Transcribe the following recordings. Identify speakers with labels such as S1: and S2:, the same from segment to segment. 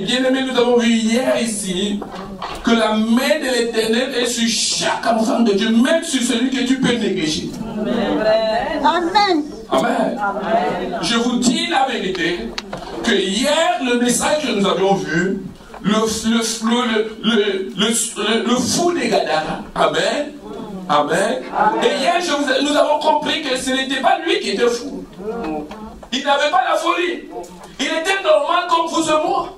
S1: Bien-aimés, nous avons vu hier ici que la main de l'Éternel est sur chaque enfant de Dieu, même sur celui que tu peux négliger.
S2: Amen.
S1: Amen. Amen. Je vous dis la vérité, que hier, le message que nous avions vu, le fou des Gadara. Amen. Amen. Et hier, nous avons compris que ce n'était pas lui qui était fou. Il n'avait pas la folie. Il était normal comme vous et moi.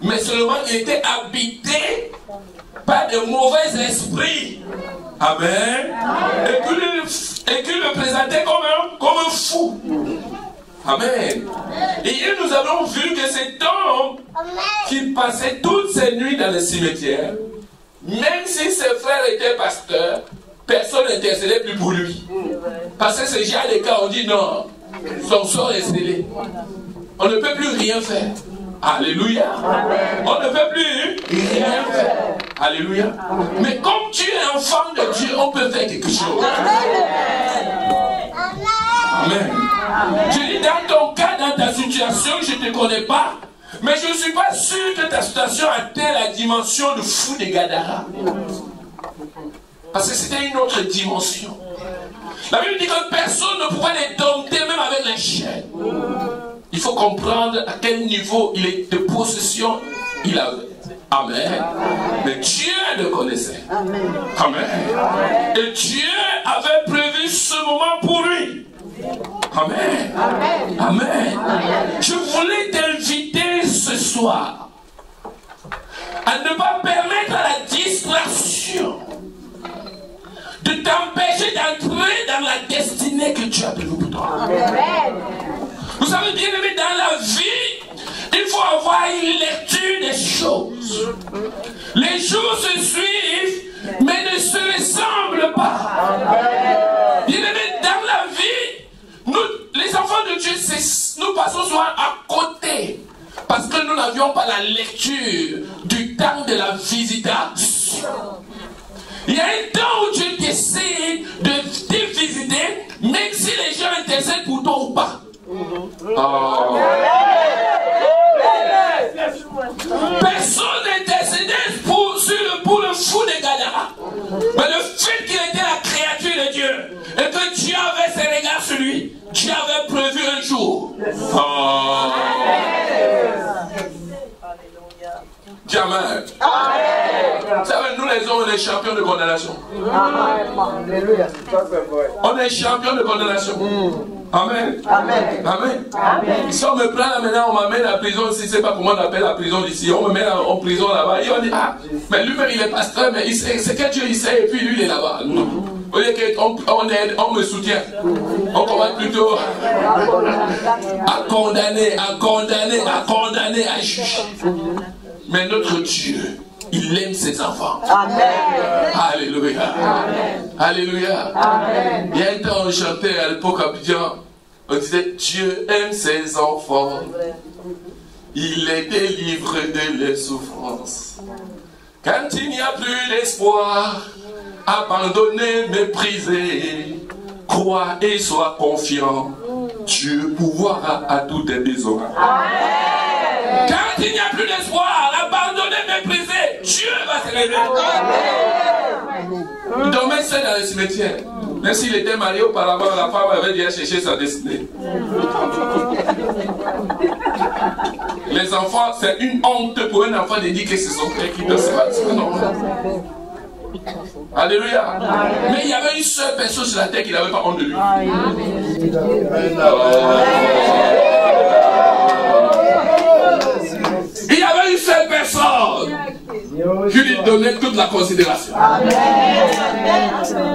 S1: Mais seulement il était habité par de mauvais esprits. Amen. Et qu'il le présentait comme un fou. Amen. Et hier, nous avons vu que cet homme qui passait toutes ses nuits dans le cimetière, même si ses frères étaient pasteurs, personne n'intercédait plus pour lui. Parce que ce genre de cas, on dit non, son sort est scellé. On ne peut plus rien faire. Alléluia. Amen. On ne peut plus rien faire. Alléluia. Amen. Mais comme tu es enfant de Dieu, on peut faire quelque chose. Amen. Amen. Je dis dans ton cas, dans ta situation, je ne te connais pas. Mais je ne suis pas sûr que ta situation atteint la dimension de fou des Gadara. Parce que c'était une autre dimension. La Bible dit que personne ne pouvait les dompter, même avec les chaînes. Il faut comprendre à quel niveau de possession il avait. Amen. Mais Dieu le connaissait. Amen. Amen. Et Dieu avait prévu ce moment pour lui. Amen. Amen. Amen. Amen. Je voulais t'inviter ce soir à ne pas permettre à la distraction de t'empêcher d'entrer dans la destinée que Dieu a prévue pour toi. Amen. Vous savez, bien aimé, dans la vie, il faut avoir une lecture des choses. Les jours se suivent, mais ne se ressemblent pas. Bien aimé, dans la vie, nous, les enfants de Dieu, nous passons souvent à côté. Parce que nous n'avions pas la lecture du temps de la visitation. Il y a un temps où Dieu décide de te visiter, même si les gens intercèdent pour toi ou pas. Oh. Personne n'intercédait pour le fou des Gadara. Mais le fait qu'il était la créature de Dieu et que Dieu avait ses regards sur lui, Dieu avait prévu un jour. Oh. Amen. Vous savez, nous les hommes, on est champions de condamnation. On est champions de condamnation. Amen. Amen. Amen. Amen. Si on me prend là maintenant, on m'amène à la prison, si c'est pas comment on appelle la prison d'ici, on me met en prison là-bas, et on dit, ah, mais lui-même il est pasteur, mais c'est que Dieu il sait, et puis lui il est là-bas. Au lieu qu'on aide, on me soutient. On commence plutôt à condamner, à juger. Mais notre Dieu, il aime ses enfants. Amen. Alléluia. Amen. Alléluia. Amen. Il y a un temps, on chantait à l'époque à Abidjan, on disait Dieu aime ses enfants. Il les délivre de leurs souffrances. Quand il n'y a plus d'espoir, abandonné, méprisé, crois et sois confiant. Dieu pourvoira à tous tes besoins. Amen. Quand il n'y a plus d'espoir, abandonné, méprisé, Dieu va se révéler. Il dormait seul dans le cimetière. Même s'il était marié auparavant, la femme avait déjà cherché sa destinée. Les enfants, c'est une honte pour un enfant de dire que c'est son père qui doit se battre. Alléluia. Amen. Mais il y avait une seule personne sur la terre qui n'avait pas honte de lui. Il y avait une seule personne qui lui donnait toute la considération. Amen.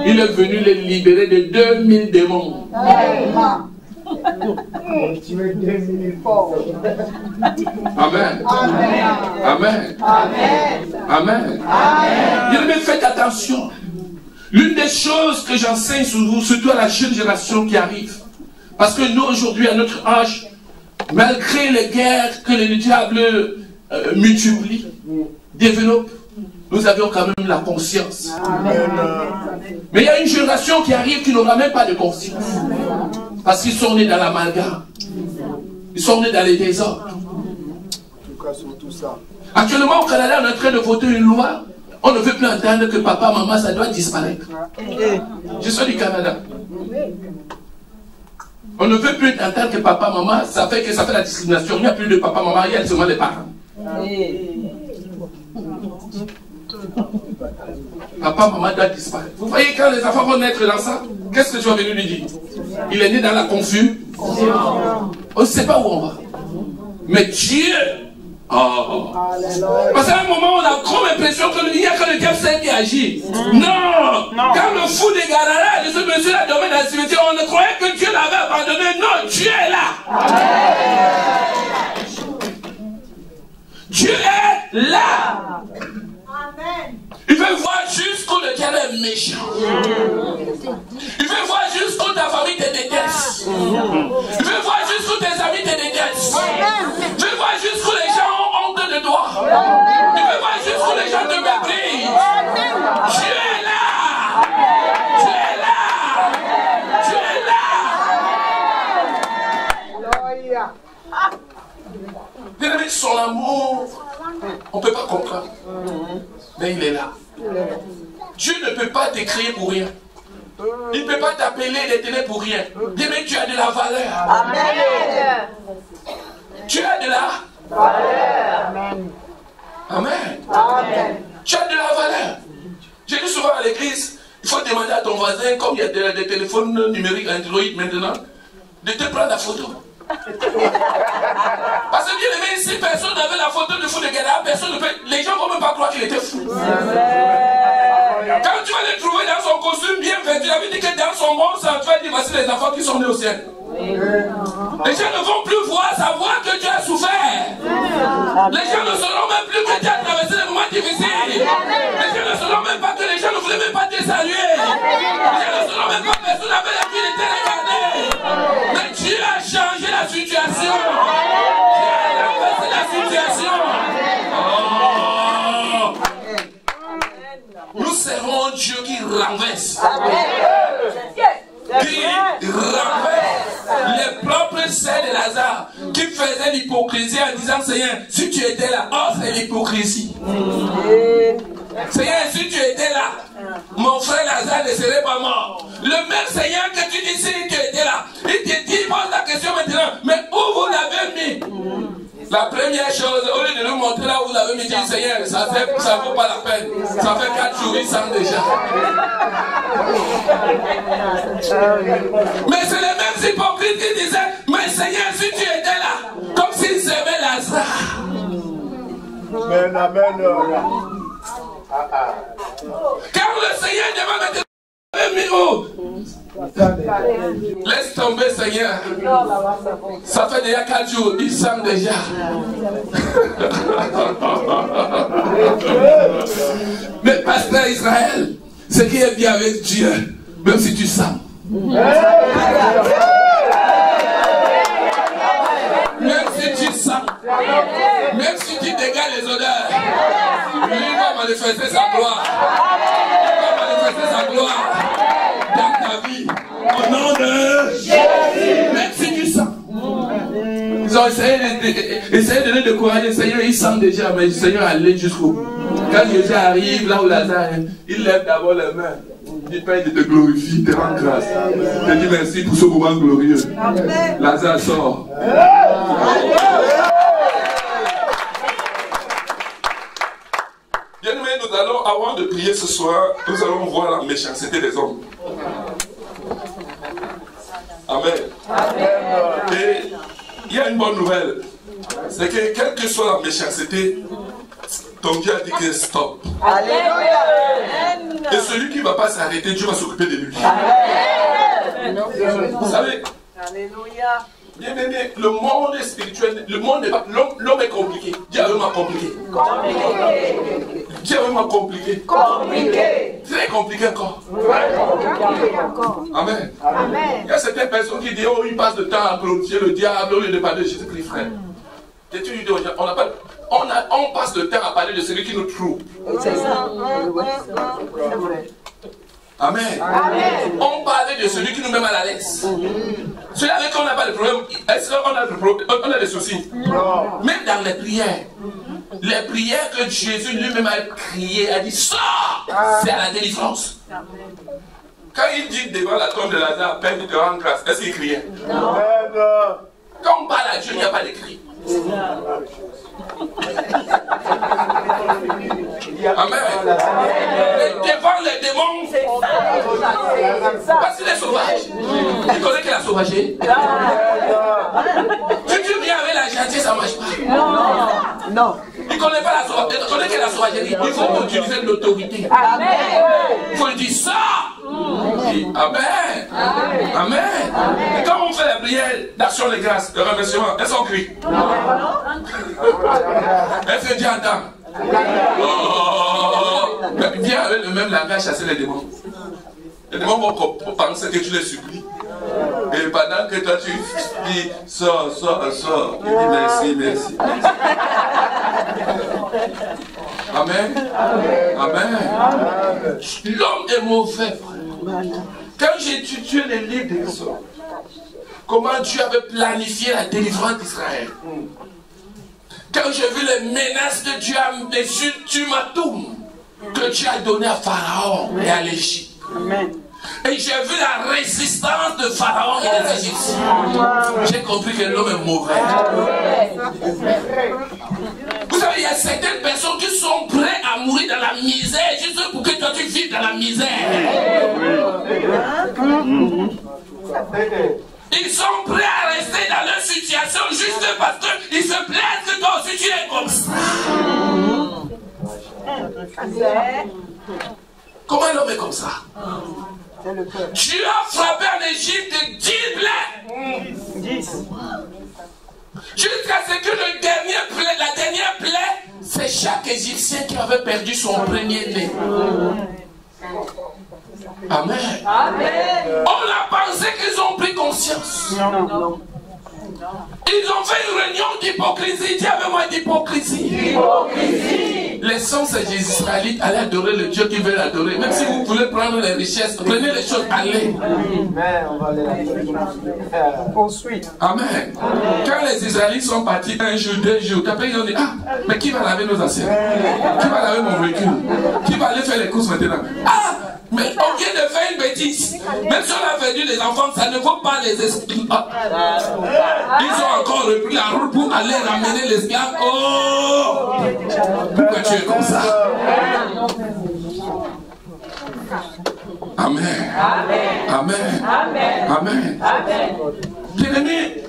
S1: Il est venu les libérer de 2000 démons. Amen. Amen. Amen. Amen. Amen. Mais faites attention. L'une des choses que j'enseigne sur vous, surtout à la jeune génération qui arrive, parce que nous aujourd'hui, à notre âge, malgré les guerres que le diable multiplie, développe, nous avions quand même la conscience. Amen. Mais il y a une génération qui arrive qui n'aura même pas de conscience. Parce qu'ils sont nés dans l'amalgame. Ils sont nés dans les désordres.
S3: surtout ça.
S1: Actuellement au Canada, on est en train de voter une loi. On ne veut plus entendre que papa, maman, ça doit disparaître. Je suis du Canada. On ne veut plus entendre que papa, maman, ça fait la discrimination. Il n'y a plus de papa, maman, il y a seulement les parents. Papa, maman doit disparaître. Vous voyez, quand les enfants vont naître dans ça, qu'est-ce que tu vas venir lui dire? Il est né dans la confusion. On ne sait pas où on va. Mais Dieu, parce qu'à un moment, on a comme l'impression qu'il n'y a que le diable seul qui agit. Non. Quand le fou des Gadara, de ce monsieur-là dormait dans le cimetière, on ne croyait que Dieu l'avait abandonné. Non, Dieu est là. Dieu est là. Il veut voir jusqu'où le diable est méchant. Il veut voir jusqu'où ta famille te déteste. Il veut voir jusqu'où tes amis te détestent. Il veut voir jusqu'où les gens ont honte de toi. Il veut voir jusqu'où les gens te méprisent. Dieu est là. Dieu est là. Dieu est là. Bien aimé, son amour, on ne peut pas comprendre. Mais il est là. Dieu ne peut pas t'écrire pour rien. Il ne peut pas t'appeler les ténèbres pour rien. Bien aimé, tu as de la valeur.
S2: Amen.
S1: Tu as de la valeur. Amen. Amen. Tu as de la valeur. Je dis souvent à l'église, il faut demander à ton voisin, comme il y a des téléphones numériques Android maintenant, de te prendre la photo. Parce que bien aimé, si personne n'avait la photo de fou de Gadara, personne ne peut. Les gens ne vont même pas croire qu'il était fou. Quand tu vas le trouver dans son costume bien vêtu, il avait dit que dans son bon sang, tu vas dire voici les enfants qui sont nés au ciel. Les gens ne vont plus savoir que tu as souffert. Les gens ne sauront même plus que tu as traversé des moments difficiles. Les gens ne sauront même pas que les gens ne voulaient même pas te saluer. Les gens ne sauront même pas que personne n'avait la vie de te regarder. Mais Dieu a changé la situation. Dieu a renversé la situation. Nous serons Dieu qui renverse. Qui renverse les propres scènes de Lazare, qui faisait l'hypocrisie en disant Seigneur, si tu étais là, oh c'est l'hypocrisie. Seigneur, si tu étais là, mon frère Lazare ne serait pas mort. Le même Seigneur que tu dis si tu étais là, il te dit, pose la question maintenant, mais où vous l'avez mis? La première chose, au lieu de nous montrer là où vous l'avez mis, dit Seigneur, ça ne vaut pas la peine. Ça fait 4 jours, il sent déjà. Mais c'est les mêmes hypocrites qui disaient, mais Seigneur, si tu étais là, comme s'ils aimaient Lazare.
S3: Amen, amen.
S1: Car le Seigneur demande de laisse tomber, Seigneur. Ça fait déjà 4 jours, il sent déjà. Mais pasteur Israël, ce qui est bien avec Dieu, même si tu sens. Même si tu sens. Même si tu dégages les odeurs. Lui va manifester sa gloire. Il va manifester sa gloire dans ta vie. Au nom de Jésus. Même si tu sens. Ils ont essayé de donner de courage. Le Seigneur, il sent déjà, mais le Seigneur allait jusqu'au bout. Quand Jésus arrive là où Lazare est, il lève d'abord les mains. Il dit Père, je te glorifie, te rends grâce. Je te dis merci pour ce moment glorieux. Lazare sort. Bien aimé, nous allons, avant de prier ce soir, nous allons voir la méchanceté des hommes. Amen. Et il y a une bonne nouvelle. C'est que quelle que soit la méchanceté, ton Dieu a dit que stop.
S2: Alléluia.
S1: Et celui qui ne va pas s'arrêter, Dieu va s'occuper de lui. Vous savez,
S2: Alléluia.
S1: bien aimé, le monde est spirituel, le monde n'est pas, l'homme est compliqué. Dieu est vraiment compliqué. Dieu est vraiment compliqué. Très compliqué encore. Amen. Il y a certaines personnes qui disent, oh, ils passent le temps à glorifier le diable au lieu de parler de Jésus-Christ, frère. Et tu lui dis, on passe le temps à parler de celui qui nous trouve.
S2: C'est ça. C'est vrai.
S1: Amen. Amen. On parlait de celui qui nous met mal à l'aise. Celui avec qui on n'a pas de problème. Est-ce qu'on a des soucis? Non. Même dans les prières que Jésus lui-même a crié, a dit sors, c'est à la délivrance. Quand il dit devant la tombe de Lazare, Père, il te rend grâce, est-ce qu'il criait? Non. Quand on parle à Dieu, il n'y a pas de cri. Amen. Devant les démons, parce qu'il est sauvage. Il connaît que la sauvagerie. Si tu viens avec la gentillesse, ça ne marche pas. Non. Il ne connaît pas la sauvagerie. Il connaît que la sauvagerie. Il faut utiliser l'autorité. Il faut lui dire ça. Amen. Amen. Et quand on fait la prière d'action de grâce, de remerciement, est-ce qu'on crie? Est-ce que Dieu entend? Mais viens avec le même langage chasser les démons. Les démons vont penser que tu les supplies. Et pendant que toi tu dis sors, il dit merci. Amen. Amen. L'homme est mauvais. Quand j'ai étudié les livres d'Exode, comment Dieu avait planifié la délivrance d'Israël. Quand j'ai vu les menaces de Dieu, les ultimatums que Dieu a donné à Pharaon et à l'Égypte. Et j'ai vu la résistance de Pharaon et des Égyptiens. J'ai compris que l'homme est mauvais. Vous savez, il y a certaines personnes qui sont prêtes à mourir dans la misère juste pour que toi tu vives dans la misère. Ils sont prêts à rester dans leur situation juste parce qu'ils se plaignent que toi aussi tu es comme ça. Comment l'homme est comme ça? Dieu a frappé en Égypte de 10 plaies. 10. Jusqu'à ce que la dernière plaie, c'est chaque Égyptien qui avait perdu son premier-né. Amen. Amen. On a pensé qu'ils ont pris conscience. Non. Ils ont fait une réunion d'hypocrisie. Dis avec moi d'hypocrisie. Laissons ces Israélites aller adorer le Dieu qu'ils veulent adorer. Même si vous voulez prendre les richesses, prenez les choses, allez. Amen. Quand les Israélites sont partis un jour, 2 jours, après ils ont dit, ah, mais qui va laver nos anciens? Qui va laver mon véhicule? Qui va aller faire les courses maintenant? Ah, mais on vient de faire une bêtise. Même si on a perdu les enfants, ça ne vaut pas les esclaves. Ils ont encore repris la route pour aller ramener l'esclave. Oh! Pourquoi tu es comme ça? Amen. Amen. Amen. Bien-aimés,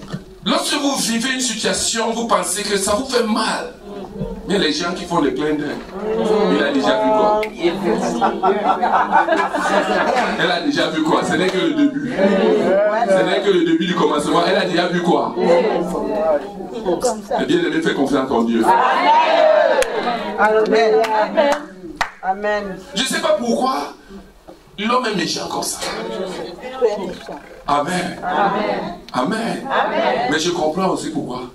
S1: lorsque vous vivez une situation, vous pensez que ça vous fait mal. Mais les gens qui font le clin d'œil, il a déjà vu quoi? Elle a déjà vu quoi? Ce n'est que le début. Ce n'est que le début du commencement. Elle a déjà vu quoi? Le bien-aimé fait confiance en Dieu.
S2: Amen. Amen.
S1: Je ne sais pas pourquoi l'homme est méchant comme ça. Amen. Amen. Mais je comprends aussi pourquoi.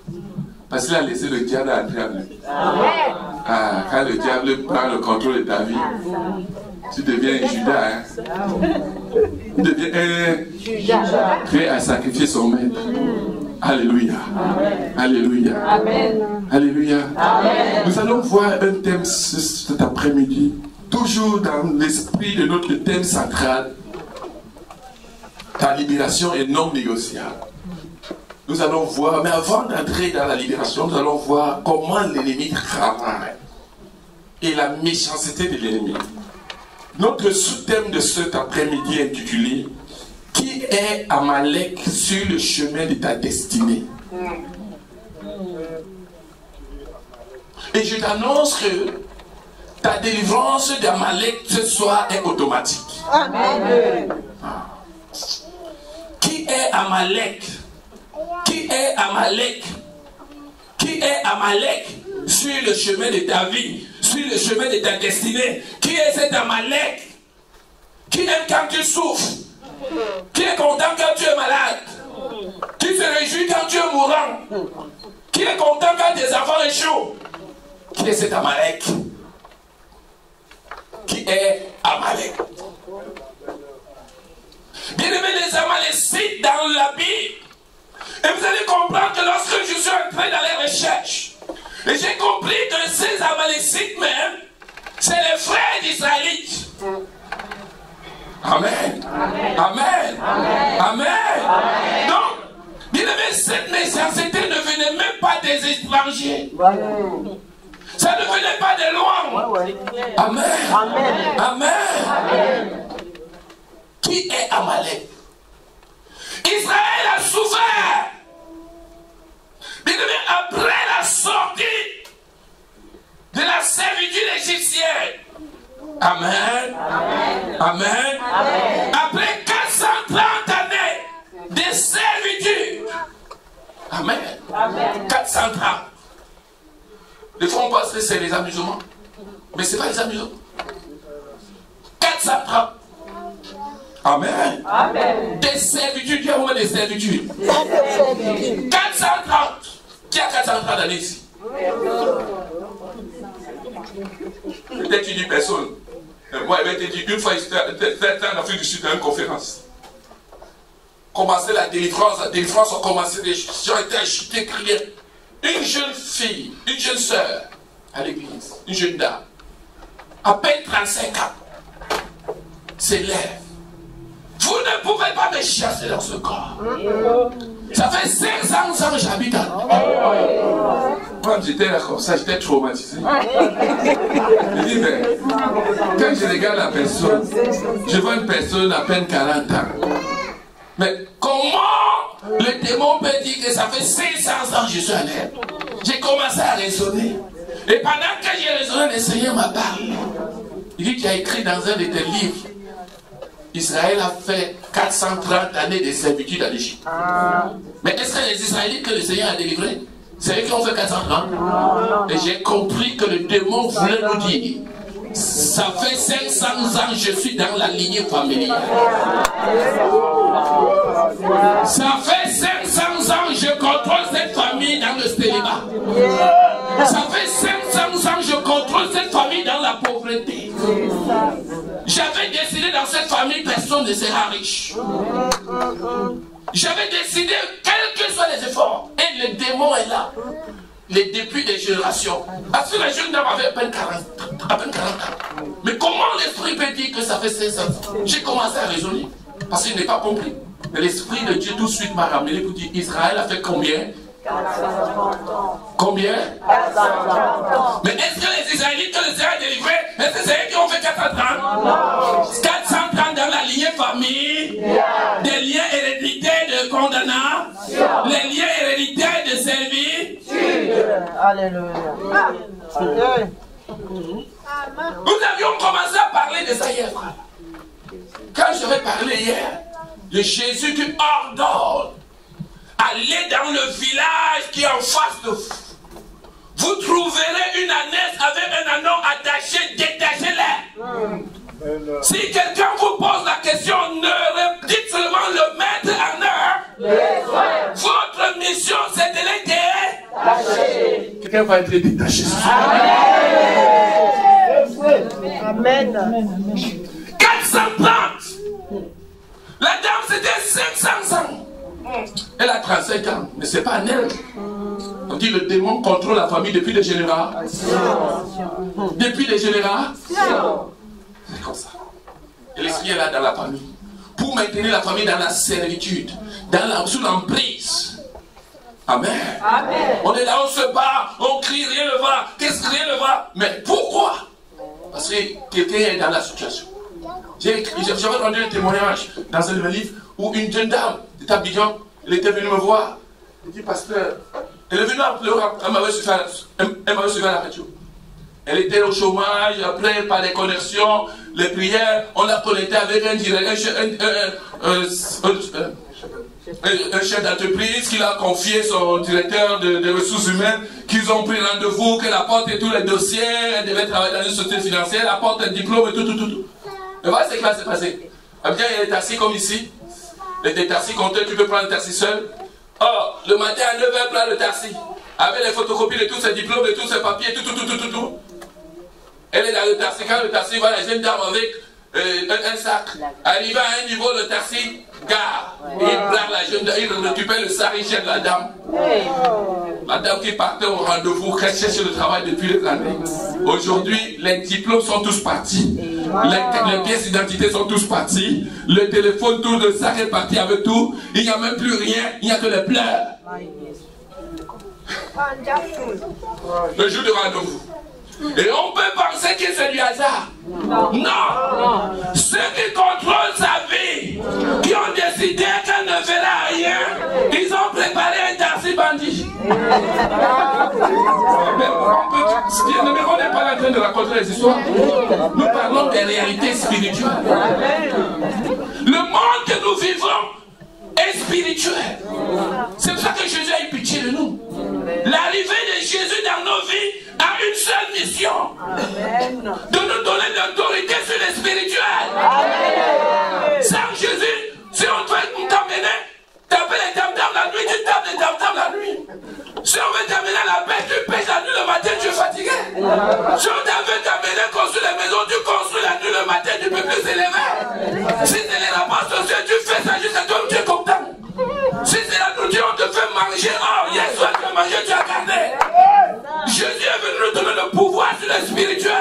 S1: Parce qu'il a laissé le diable entrer en lui. Ah, quand le diable prend le contrôle de ta vie, tu deviens un Judas. Hein? Tu deviens un prêt à sacrifier son maître. Alléluia. Alléluia. Alléluia. Nous allons voir un thème cet après-midi, toujours dans l'esprit de notre thème sacral. Ta libération est non négociable. Nous allons voir, mais avant d'entrer dans la libération, nous allons voir comment l'ennemi travaille et la méchanceté de l'ennemi. Notre sous-thème de cet après-midi est intitulé « Qui est Amalek sur le chemin de ta destinée ?» Et je t'annonce que ta délivrance d'Amalek ce soir est automatique. Amen. Qui est Amalek? Qui est Amalek? Qui est Amalek sur le chemin de ta vie, sur le chemin de ta destinée? Qui est cet Amalek qui aime quand tu souffres, qui est content quand tu es malade, qui se réjouit quand tu es mourant, qui est content quand tes enfants échouent? Qui est cet Amalek? Qui est Amalek? Bien-aimés, les Amalécites dans la Bible. Et vous allez comprendre que lorsque je suis entré dans les recherches, et j'ai compris que ces Amalécites même, c'est les frères d'Israélites. Amen. Amen. Amen. Amen. Amen. Donc, bien-aimés, cette méchanceté ne venait même pas des étrangers. Ça ne venait pas de loin. Amen. Amen. Amen. Qui est Amalek? Israël a souffert. Bien-aimés, après la sortie de la servitude égyptienne. Amen. Amen. Amen. Amen. Après 430 années de servitude. Amen. Amen. 430. Les fois on pense que c'est les amusements. Mais ce n'est pas les amusements. 430. Amen. Amen. Des servitudes. Qui a vraiment des servitudes? 430. Qui a 430 années ici? Peut-être tu dis personne. Moi, je vais te dire, une fois, j'étais en Afrique du Sud dans une conférence. Commencer la délivrance a commencé, les gens étaient agités, criés. Une jeune fille, une jeune sœur à l'église, une jeune dame, à peine 35 ans, s'élève. Vous ne pouvez pas me chasser dans ce corps. Ça fait 500 ans que j'habite à Moi, j'étais là comme ça, j'étais traumatisé. Je dis, mais quand je regarde la personne, je vois une personne à peine 40 ans. Mais comment le démon peut dire que ça fait 500 ans que je suis en elle? J'ai commencé à raisonner. Et pendant que j'ai raisonné, le Seigneur m'a parlé. Il dit qu'il a écrit dans un de tes livres, Israël a fait 430 années de servitude en Égypte. Mais est-ce que les Israélites que le Seigneur a délivrés, c'est eux qui ont fait 430? Et j'ai compris que le démon voulait nous dire, ça fait 500 ans que je suis dans la lignée familiale. Ça fait 500 ans que je contrôle cette famille dans le célibat. Ça fait 500 ans que je contrôle cette famille dans la pauvreté. J'avais décidé dans cette famille, personne ne sera riche. J'avais décidé, quels que soient les efforts, et le démon est là. Depuis des générations. Parce que la jeune dame avait à peine 40 ans. Mais comment l'esprit peut dire que ça fait 500 ans? J'ai commencé à raisonner. Parce qu'il n'est pas compris. Mais l'esprit de Dieu tout de suite m'a ramené pour dire, Israël a fait combien? 430 ans. Combien? 430 ans. Mais est-ce que les Israélites que le Seigneur a délivrés, est-ce que c'est eux qui ont fait 430? Non. 430 dans la lignée famille, des liens héréditaires de condamnation, les liens héréditaires de servitude.
S2: Alléluia.
S1: Nous avions commencé à parler de ça hier, frère. Quand je vais parler hier de Jésus qui ordonne, allez dans le village qui est en face de vous. Vous trouverez une ânesse avec un anneau attaché, détachez-la. Si quelqu'un vous pose la question, ne dites seulement le mettre en œuvre. Votre mission, c'est de les détacher. Quelqu'un va être détaché.
S2: Amen.
S1: Amen. 430. La dame, c'était 500 ans. Elle a 35 ans, mais ce n'est pas un elle. On dit le démon contrôle la famille depuis des générations. Depuis des générations. C'est comme ça. Et l'esprit est là dans la famille. Pour maintenir la famille dans la servitude, sous l'emprise. Amen. Amen. On est là, on se bat, on crie, rien ne va. Qu'est-ce que rien ne va? Mais pourquoi? Parce que quelqu'un est dans la situation. J'avais rendu un témoignage dans un livre où une jeune dame d'Abidjan, elle était venue me voir. Elle dit, pasteur, elle est venue en pleurant. Elle m'avait suivi à la radio. Elle était au chômage, après par les connexions, les prières, on l'a connecté avec un chef d'entreprise qui a confié son directeur de ressources humaines, qu'ils ont pris rendez-vous, qu'elle apporte tous les dossiers, elle devait travailler dans une société financière, elle apporte un diplôme et tout. Et voilà ce qui va se passer. Eh bien, elle est assise comme ici. Elle est assise comme toi, tu peux prendre le taxi seul. Or, le matin à 9h, prendre le taxi. Avec les photocopies de tous ses diplômes, de tous ses papiers, tout. Elle est dans le taxi. Quand le taxi voit la jeune dame avec un sac. Arrivé à un niveau, le taxi gare. Et il blague la jeune dame, il récupère le sac, il jette la dame. La dame qui partait au rendez-vous, qui cherche le travail depuis des années. Aujourd'hui, les diplômes sont tous partis. Les pièces d'identité sont tous partis. Le téléphone, tout le sac est parti avec tout. Il n'y a même plus rien, il n'y a que les pleurs. Le jour de rendez-vous. Et on peut penser que c'est du hasard. Non. Ceux qui contrôlent sa vie, qui ont décidé qu'elle ne fera rien, ils ont préparé un taxi bandit. Mais on n'est pas en train de raconter les histoires. Nous parlons des réalités spirituelles. Le monde que nous vivons est spirituel. C'est pour ça que Jésus a eu pitié de nous. L'arrivée de Jésus dans nos vies a une seule mission. De nous donner l'autorité sur les spirituels. Sans Jésus, si on doit t'amener, taper les tam-tams la nuit, tu tapes les tam-tams la nuit. Si on veut t'amener à la paix, tu pèses la nuit, le matin, tu es fatigué. Si on veut t'amener à construire les maisons, tu construis la nuit, le matin, tu peux plus s'élever. Si c'est les rapports sociaux, tu fais ça jusqu'à toi, tu es content. Si c'est la nourriture, on te fait manger. Oh, hier soir, tu as mangé, tu as gardé. Jésus est venu nous donner le pouvoir sur le spirituel.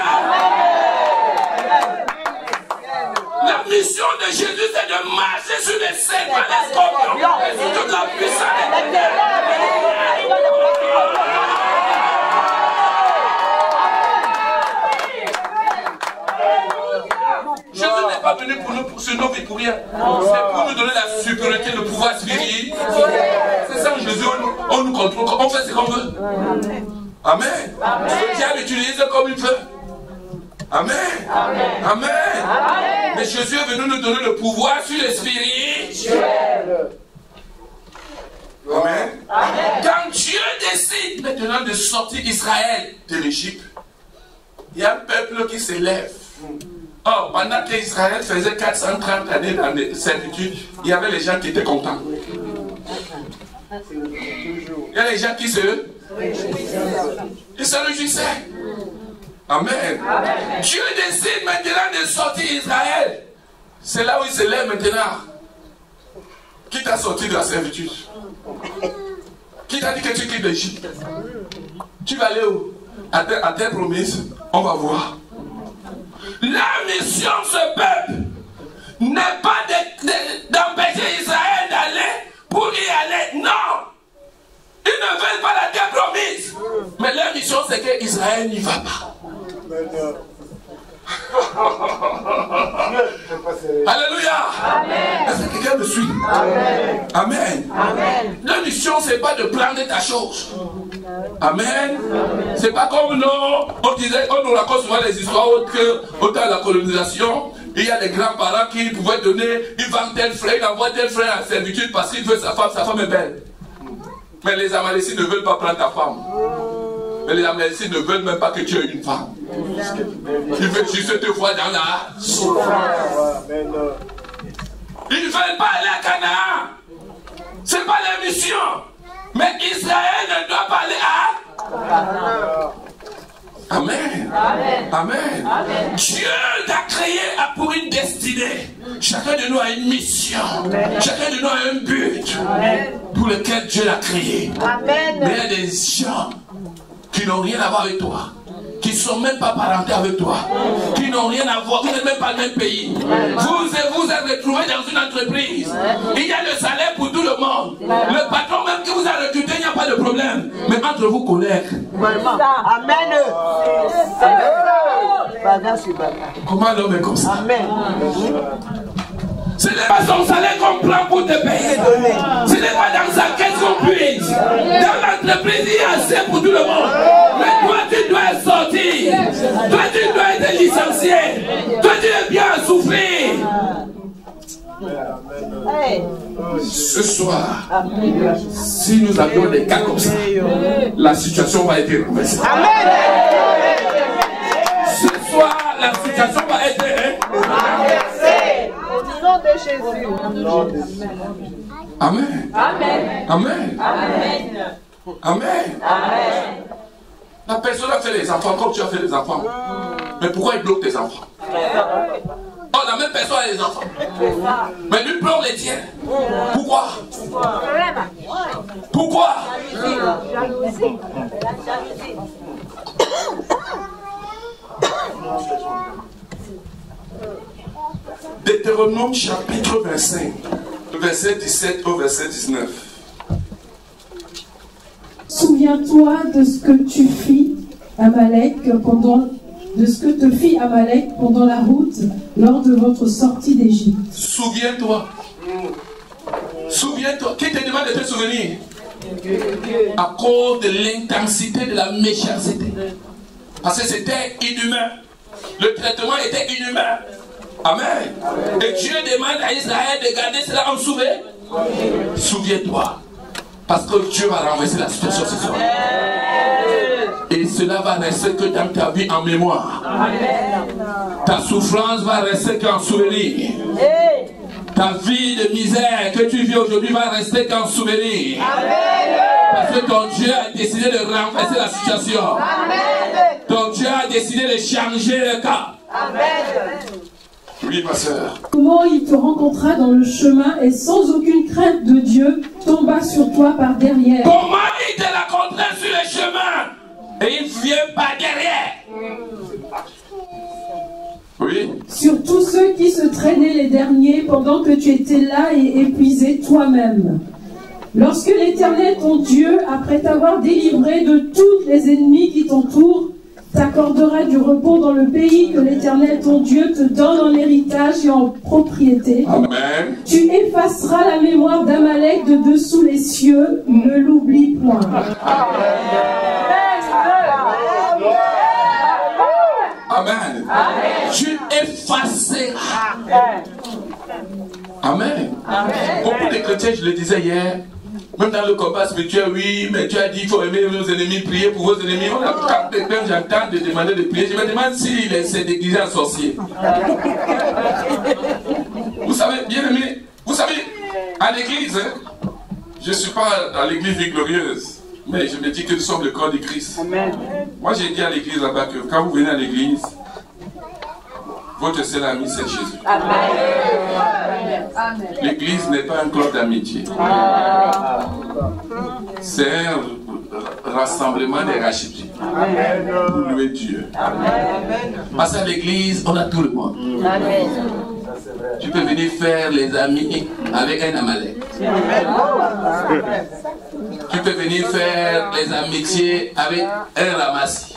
S1: La mission de Jésus, c'est de marcher sur les serpents, les scorpions et sur toute la puissance des ténèbres. Jésus n'est pas venu pour nous, sur nos vies pour rien. C'est pour nous donner la supériorité, le pouvoir spirituel. C'est ça, Jésus, on nous contrôle, on fait ce qu'on veut. Amen. Dieu l'utilise comme il veut. Amen. Amen. Mais Jésus est venu nous donner le pouvoir sur les spirituels. Amen. Quand Dieu décide maintenant de sortir Israël de l'Égypte, il y a un peuple qui s'élève. Or, pendant qu'Israël faisait 430 années dans les servitudes, il y avait les gens qui étaient contents. Il y a les gens qui se réjouissaient. Amen. Dieu décide maintenant de sortir Israël. C'est là où il se lève maintenant. Qui t'a sorti de la servitude? Qui t'a dit que tu quittes l'Égypte? Tu vas aller où? À tes promesses, on va voir. La mission de ce peuple n'est pas d'empêcher Israël d'aller pour y aller. Non! Ils ne veulent pas la terre promise. Mais leur mission, c'est que Israël n'y va pas. Alléluia. Est-ce que quelqu'un me suit? Amen. Amen. La mission, c'est pas de prendre ta chose. Amen. C'est pas comme nous, on disait, on nous raconte souvent les histoires autant la colonisation. Il y a des grands-parents qui pouvaient donner, ils vendent tel frère, ils envoient tel frère en servitude parce qu'il veut sa femme est belle. Mais les Amalécites ne veulent pas prendre ta femme. Mais les Amalécites ne veulent même pas que tu aies une femme. Ils veulent juste te voir dans la souffrance. Ils ne veulent pas aller à Canaan. Ce n'est pas leur mission. Mais Israël ne doit pas aller à... Amen. Amen. Amen. Amen. Dieu t'a créé pour une destinée. Chacun de nous a une mission. Amen. Chacun de nous a un but. Amen. Pour lequel Dieu l'a créé. Amen. Mais il y a des gens qui n'ont rien à voir avec toi, qui ne sont même pas parentés avec toi, qui n'ont rien à voir, vous n'êtes même pas le même pays. Vous êtes retrouvés dans une entreprise. Il y a le salaire pour tout le monde. Le patron même qui vous a recruté, il n'y a pas de problème. Mais entre vous, collègues.
S2: Amen.
S1: Comment l'homme est comme ça?
S2: Amen.
S1: Ce n'est pas son salaire qu'on prend pour te payer. Ce n'est pas dans sa caisse qu'on puise. Dans l'entreprise, il y a assez pour tout le monde. Mais toi, tu dois sortir. Toi, tu dois être licencié. Toi, tu es bien à souffrir. Ce soir, si nous avions des cas comme ça, la situation va être renversée. Ce soir, la situation va être renversée.
S2: Au nom de Jésus.
S1: Amen. Amen. Amen.
S2: Amen.
S1: Amen.
S2: Amen.
S1: La personne a fait les enfants comme tu as fait les enfants. Mais pourquoi il bloque tes enfants? Oh, même personne a les enfants. Mais lui pleure les tiens. Pourquoi? Pourquoi? Deutéronome chapitre 25, verset 17 au verset 19.
S4: Souviens-toi de ce que tu fis Amalek pendant la route lors de votre sortie d'Égypte.
S1: Souviens-toi. Souviens-toi. Qui te demande de te souvenir? À cause de l'intensité de la méchanceté. Parce que c'était inhumain. Le traitement était inhumain. Amen. Et Dieu demande à Israël de garder cela en souvenir. Souviens-toi. Parce que Dieu va renverser la situation ce soir. Et cela va rester que dans ta vie en mémoire. Ta souffrance va rester qu'en souvenir. Ta vie de misère que tu vis aujourd'hui va rester qu'en souvenir. Parce que ton Dieu a décidé de renverser la situation. Ton Dieu a décidé de changer le cas. Oui, ma soeur.
S4: Comment il te rencontra dans le chemin et sans aucune crainte de Dieu tomba sur toi par derrière.
S1: Comment il te rencontra sur le chemin et il vient par derrière. Oui.
S4: Sur tous ceux qui se traînaient les derniers pendant que tu étais là et épuisé toi-même. Lorsque l'Éternel ton Dieu, après t'avoir délivré de tous les ennemis qui t'entourent, t'accordera du repos dans le pays que l'Éternel ton Dieu te donne en héritage et en propriété.
S1: Amen.
S4: Tu effaceras la mémoire d'Amalek de dessous les cieux, ne l'oublie point.
S1: Amen. Tu effaceras. Amen. Beaucoup de chrétiens, je le disais hier, même dans le combat spirituel, oui, mais tu as dit qu'il faut aimer nos ennemis, prier pour vos ennemis. On a quand même, j'entends de demander de prier. Je me demande s'il essaie déguisé en sorcier. Vous savez, bien aimé, vous savez, à l'église, hein, je ne suis pas dans l'église vie glorieuse, mais je me dis que nous sommes le corps de Christ. Moi, j'ai dit à l'église là-bas que quand vous venez à l'église, votre seul ami, c'est Jésus. L'église n'est pas un club d'amitié. C'est un rassemblement des rachetés. Pour louer Dieu. Parce qu'à l'église, on a tout le monde. Tu peux venir faire les amis avec un Amalek. Tu peux venir faire les amitiés avec un Ramassi.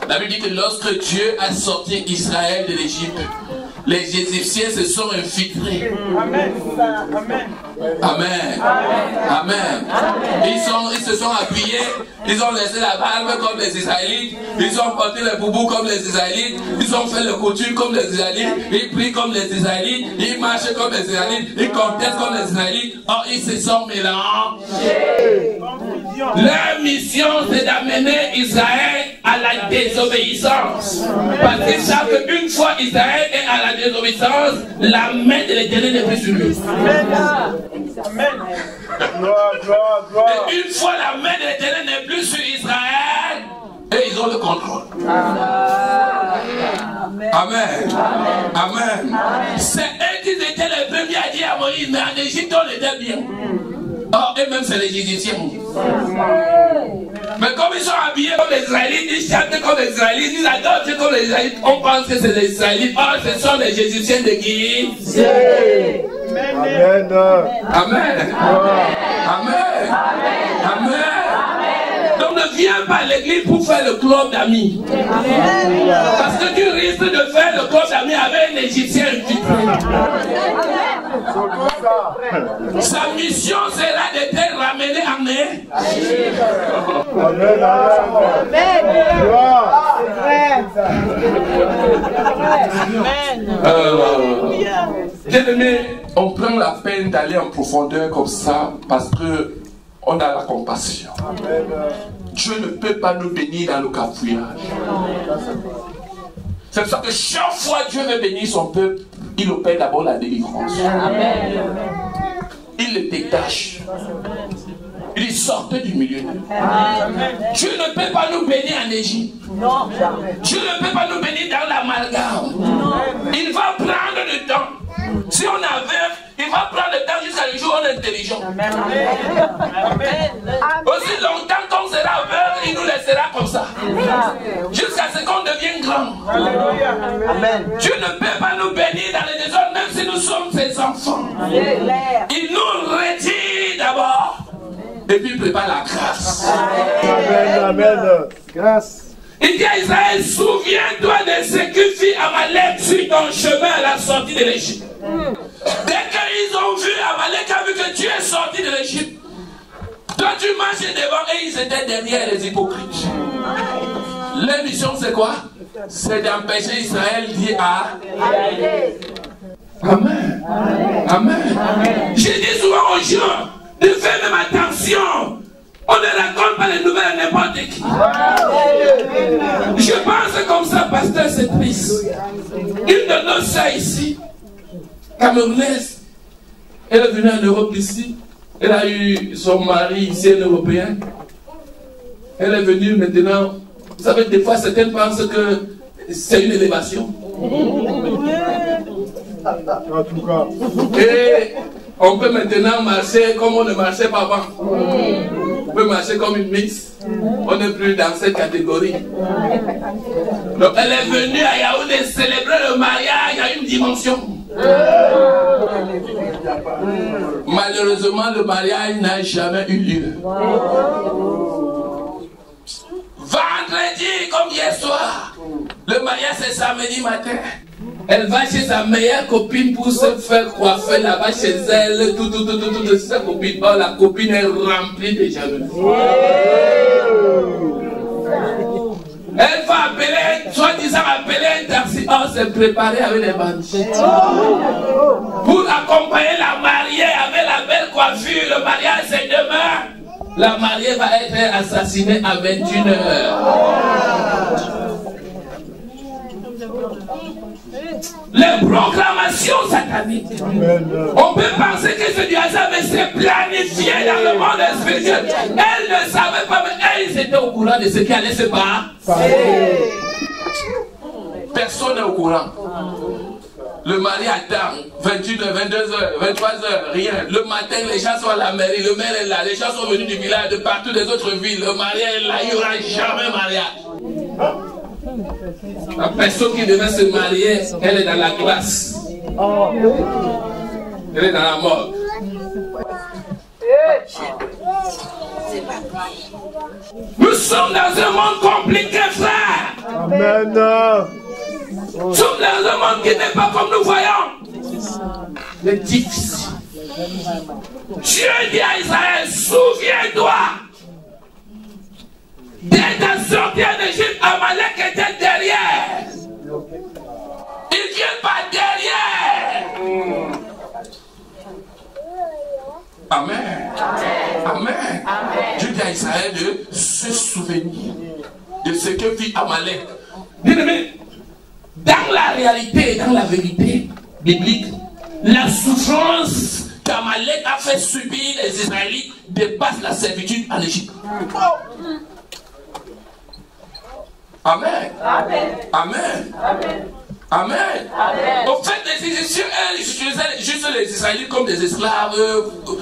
S1: La Bible dit que lorsque Dieu a sorti Israël de l'Égypte, les Égyptiens se sont infiltrés. Amen. Amen. Amen. Ils se sont habillés, ils ont laissé la barbe comme les Israélites, ils ont porté les boubous comme les Israélites, ils ont fait le couture comme les Israélites, ils prient comme les Israélites, ils marchent comme les Israélites, ils contestent comme les Israélites. Or, ils se sont mélangés. Leur mission, c'est d'amener Israël à la désobéissance. Parce qu'ils savent qu'une fois Israël est à la désobéissance, la main de l'Éternel n'est plus sur lui. Amen. Et une fois la main de l'Éternel n'est plus sur Israël, et ils ont le contrôle. Amen. Amen. C'est eux qui étaient les premiers à dire à Moïse, mais en Égypte on était bien. Oh, et même c'est les Égyptiens. Mais comme ils sont habillés comme les Israélites, ils chantent comme les Israélites, ils adorent comme les Israélites, on pense que c'est les Israélites. Oh, ce sont les Égyptiens de qui?
S3: Amen.
S1: Amen. Amen. Amen. Donc ne viens pas à l'église pour faire le club d'amis. Parce que tu risques de faire le club d'amis avec un Égyptien infiltré. Sa mission sera de te ramener en mer. Bien-aimé, on prend la peine d'aller en profondeur comme ça parce que on a la compassion. Dieu ne peut pas nous bénir dans le cafouillage. C'est pour ça que chaque fois Dieu veut bénir son peuple, il opère d'abord la délivrance. Il le détache. Il Il dit sortez du milieu d'eux. Dieu ne peut pas nous bénir en Égypte.
S2: Non, jamais.
S1: Dieu ne peut pas nous bénir dans l'amalgame. Il va prendre le temps. Si on aveugle, il va prendre le temps jusqu'à le jour où on est intelligent.
S2: Amen.
S1: Aussi longtemps qu'on sera aveugle, il nous laissera comme ça. Jusqu'à ce qu'on devienne grand.
S2: Amen.
S1: Dieu ne peut pas nous bénir dans les désordres, même si nous sommes ses enfants. Il nous retire d'abord. Et puis il prépare la grâce.
S3: Amen, amen. Grâce.
S1: Il dit à Israël, souviens-toi de ce que fit Amalek sur ton chemin à la sortie de l'Égypte. Dès qu'ils ont vu, Amalek a vu que tu es sorti de l'Égypte. Toi tu marchais devant et ils étaient derrière les hypocrites. Leur mission c'est quoi? C'est d'empêcher Israël d'y aller. Amen. Amen. Je dis souvent aux gens de faire même attention. On ne raconte pas les nouvelles à n'importe qui. Je pense comme ça, pasteur, c'est triste. Une de nos sœurs ici, camerounaise, elle est venue en Europe ici. Elle a eu son mari ici, un Européen. Elle est venue maintenant. Vous savez, des fois, certaines pensent que c'est une élévation.
S3: En tout cas.
S1: Et on peut maintenant marcher comme on ne marchait pas avant. On peut marcher comme une mix. On n'est plus dans cette catégorie. Donc elle est venue à Yaoundé célébrer le mariage à une dimension. Malheureusement, le mariage n'a jamais eu lieu. Vendredi, comme hier soir, le mariage c'est samedi matin. Elle va chez sa meilleure copine pour se faire coiffer là-bas chez elle, tout de sa copine. Oh, la copine est remplie de jalousie. Elle va appeler, soi-disant appeler un taxi. Oh, c'est préparé avec les bandits. Pour accompagner la mariée avec la belle coiffure. Le mariage c'est demain. La mariée va être assassinée à 21h. Les proclamations sataniques. On peut penser que c'est du hasard, mais c'est planifié dans le monde spirituel. Elle ne savait pas, mais elle était au courant de ce qui allait se passer. Personne n'est au courant. Le mari attend 21h, 22h, 23h, rien. Le matin, les gens sont à la mairie, le maire est là, les gens sont venus du village, de partout des autres villes. Le mari est là, il n'y aura jamais mariage. La personne qui devait se marier, elle est dans la glace. Elle est dans la mort. Nous sommes dans un monde compliqué, frère.
S3: Amen.
S1: Nous sommes dans un monde qui n'est pas comme nous voyons. C'est difficile. Dieu dit à Israël, souviens-toi. Dès ta sortie en Égypte, Amalek était derrière. Ils viennent pas derrière. Amen. Amen. Dieu dit à Israël de se souvenir de ce que fit Amalek. Bien-aimé, dans la réalité, dans la vérité biblique, la souffrance qu'Amalek a fait subir les Israélites dépasse la servitude en Égypte. Amen. Amen. Amen. Amen. Amen. Amen. Au fait, les Égyptiens, ils utilisaient juste les Israélites comme des esclaves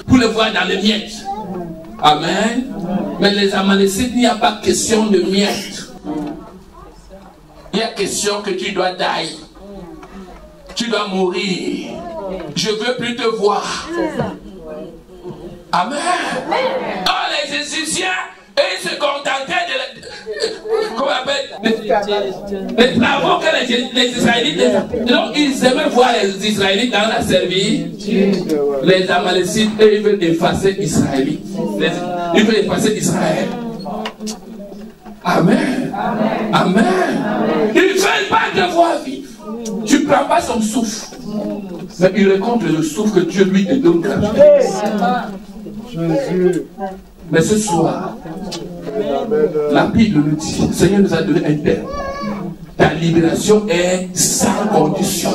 S1: pour les voir dans les miettes. Amen. Mais les Amalécites, il n'y a pas question de miettes. Il y a question que tu dois die. Tu dois mourir. Je veux plus te voir. Amen. Oh, les Égyptiens, ils se contentaient de comment on appelle les travaux que les Israélites donc ils aimaient voir les Israélites dans la servitude. Les Amalécites, eux, ils veulent effacer Israélites. Ils veulent effacer Israël. Amen. Amen. Amen. Ils ne veulent pas te voir vivre. Tu ne prends pas son souffle. Mais il rencontre le souffle que Dieu lui te donne gratuitement.
S3: Jésus.
S1: Mais ce soir, la Bible nous dit, le Seigneur nous a donné un terme. Ta libération est sans condition.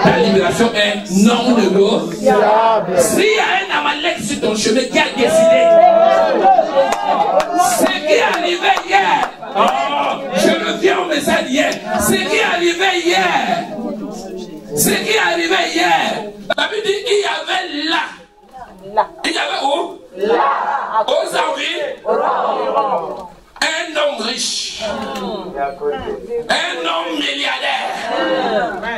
S1: Ta libération est non négociable. S'il y a un Amalek sur ton chemin qui a décidé, ce qui est arrivé hier, je reviens au message d'hier, ce qui est arrivé hier, ce qui est arrivé hier, la Bible dit il y avait là. Il y avait où? Là. Aux envies. Un homme riche, un homme milliardaire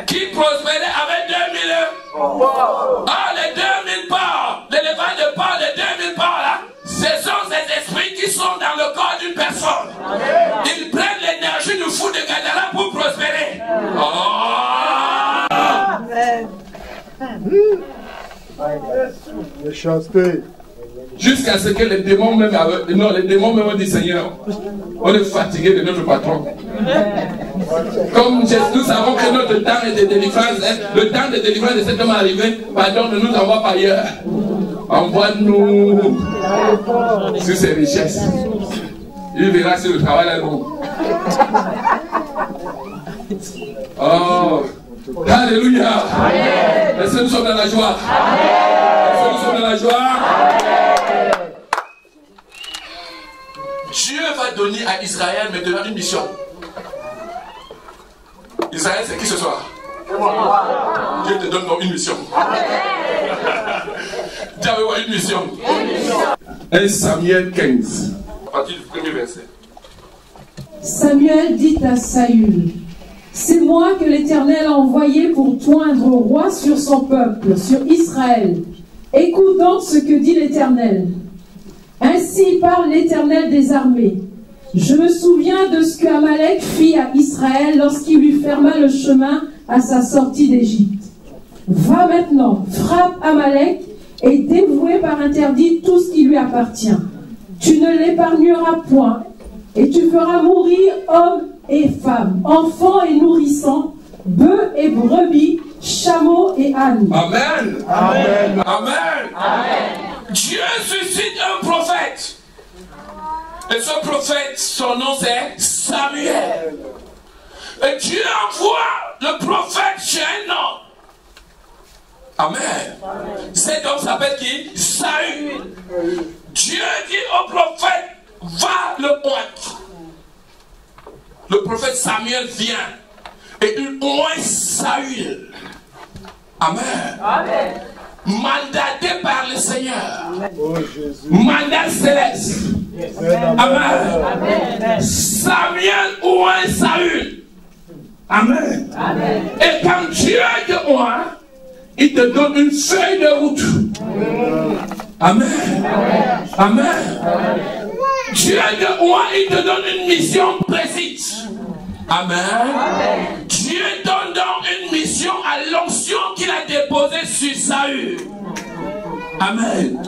S1: qui prospérait avec 2000 euros. Ah, les 2000 parts, l'élevage de parts, les 2000 parts là, ce sont ces esprits qui sont dans le corps d'une personne. Ils prennent l'énergie du fou de Gadara pour prospérer.
S3: Méchanceté.
S1: Jusqu'à ce que les démons même ont dit Seigneur, on est fatigué de notre patron. Comme nous savons que notre temps de délivrance, le temps de délivrance de cet homme arrivé, pardon, ne nous envoie pas ailleurs. Envoie-nous sur ses richesses. Il verra si le travail est bon. Oh, alléluia. Est-ce que nous sommes dans la joie? Est-ce que nous sommes dans la joie? Dieu va donner à Israël maintenant une mission. Israël, c'est qui ce soir? Dieu te donne donc une mission. Dieu a une mission. 1 Samuel 15, à partir du premier verset.
S4: Samuel dit à Saül, c'est moi que l'Éternel a envoyé pour toindre roi sur son peuple, sur Israël. Écoute donc ce que dit l'Éternel. Ainsi parle l'Éternel des armées. Je me souviens de ce qu'Amalek fit à Israël lorsqu'il lui ferma le chemin à sa sortie d'Égypte. Va maintenant, frappe Amalek et dévouez par interdit tout ce qui lui appartient. Tu ne l'épargneras point et tu feras mourir hommes et femmes, enfants et nourrissants, bœufs et brebis, chameaux et ânes.
S1: Amen. Amen. Amen. Amen. Dieu suscite un prophète. Et ce prophète, son nom c'est Samuel. Et Dieu envoie le prophète chez un homme. Amen. Cet homme s'appelle qui? Saül. Dieu dit au prophète, va le oindre. Le prophète Samuel vient et il oint Saül. Amen. Amen. Mandaté par le Seigneur.
S3: Oh, Jésus.
S1: Mandat céleste. Amen.
S3: Amen.
S1: Samuel oint Saül. Amen. Amen. Et quand Dieu te oint, il te donne une feuille de route. Amen. Amen. Amen. Dieu te oint, il te donne une mission précise. Amen. Amen. Dieu donne donc une mission à l'onction qu'il a déposée sur Saül. Amen.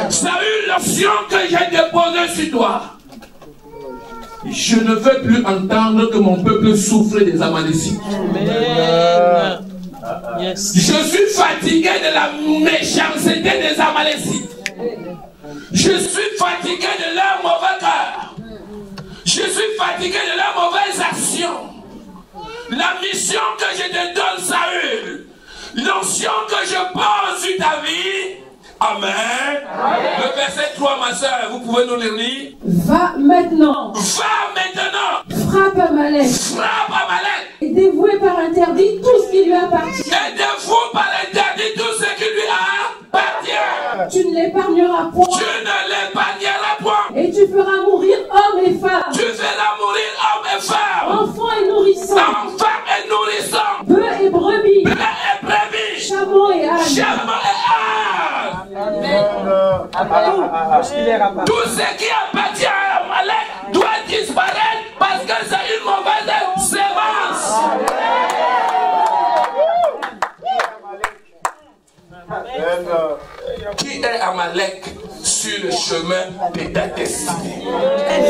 S1: Saül, l'onction que j'ai déposée sur toi. Je ne veux plus entendre que mon peuple souffre des Amalécites.
S5: Amen. Yes.
S1: Je suis fatigué de la méchanceté des Amalécites. Je suis fatigué de leur mauvais cœur. Je suis fatigué de leurs mauvaises actions. La mission que je te donne, Saül, l'onction que je pose sur ta vie. Amen. Amen. Le verset 3, ma soeur, vous pouvez nous le lire.
S4: Va maintenant.
S1: Va maintenant.
S4: Frappe Amalek.
S1: Frappe Amalek.
S4: Et dévouez par interdit tout ce qui lui appartient.
S1: Et dévoue par interdit tout ce qui lui appartient.
S4: Tu ne l'épargneras point.
S1: Tu ne l'épargneras point.
S4: Et tu feras mourir hommes et femmes.
S1: Tu feras mourir hommes et femmes.
S4: Enfants et nourrissants.
S1: Enfants et nourrissants.
S4: Bœufs et brebis.
S1: Bœufs et brebis.
S4: Chameaux et ânes.
S1: Chameaux et ânes. Tout ce qui appartient à Amalek doit disparaître parce que c'est une mauvaise sémence. Qui est Amalek sur le chemin de ta destinée?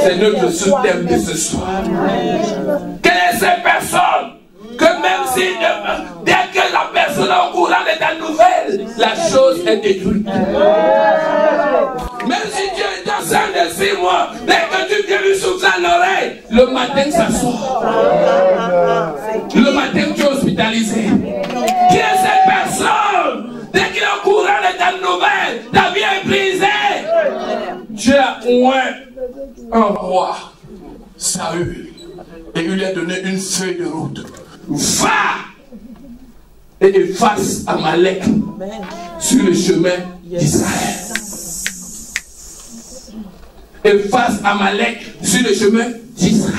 S1: C'est notre sous-thème de ce soir. Quelle est cette personne que même si dès que la personne est au courant de ta nouvelle, la chose est détruite? Même si Dieu est enceinte de 6 mois, dès que tu viens lui souffler à l'oreille, le matin ça sort. un roi, Saül, et il lui a donné une feuille de route. Va et efface Amalek sur le chemin d'Israël. Efface Amalek sur le chemin d'Israël.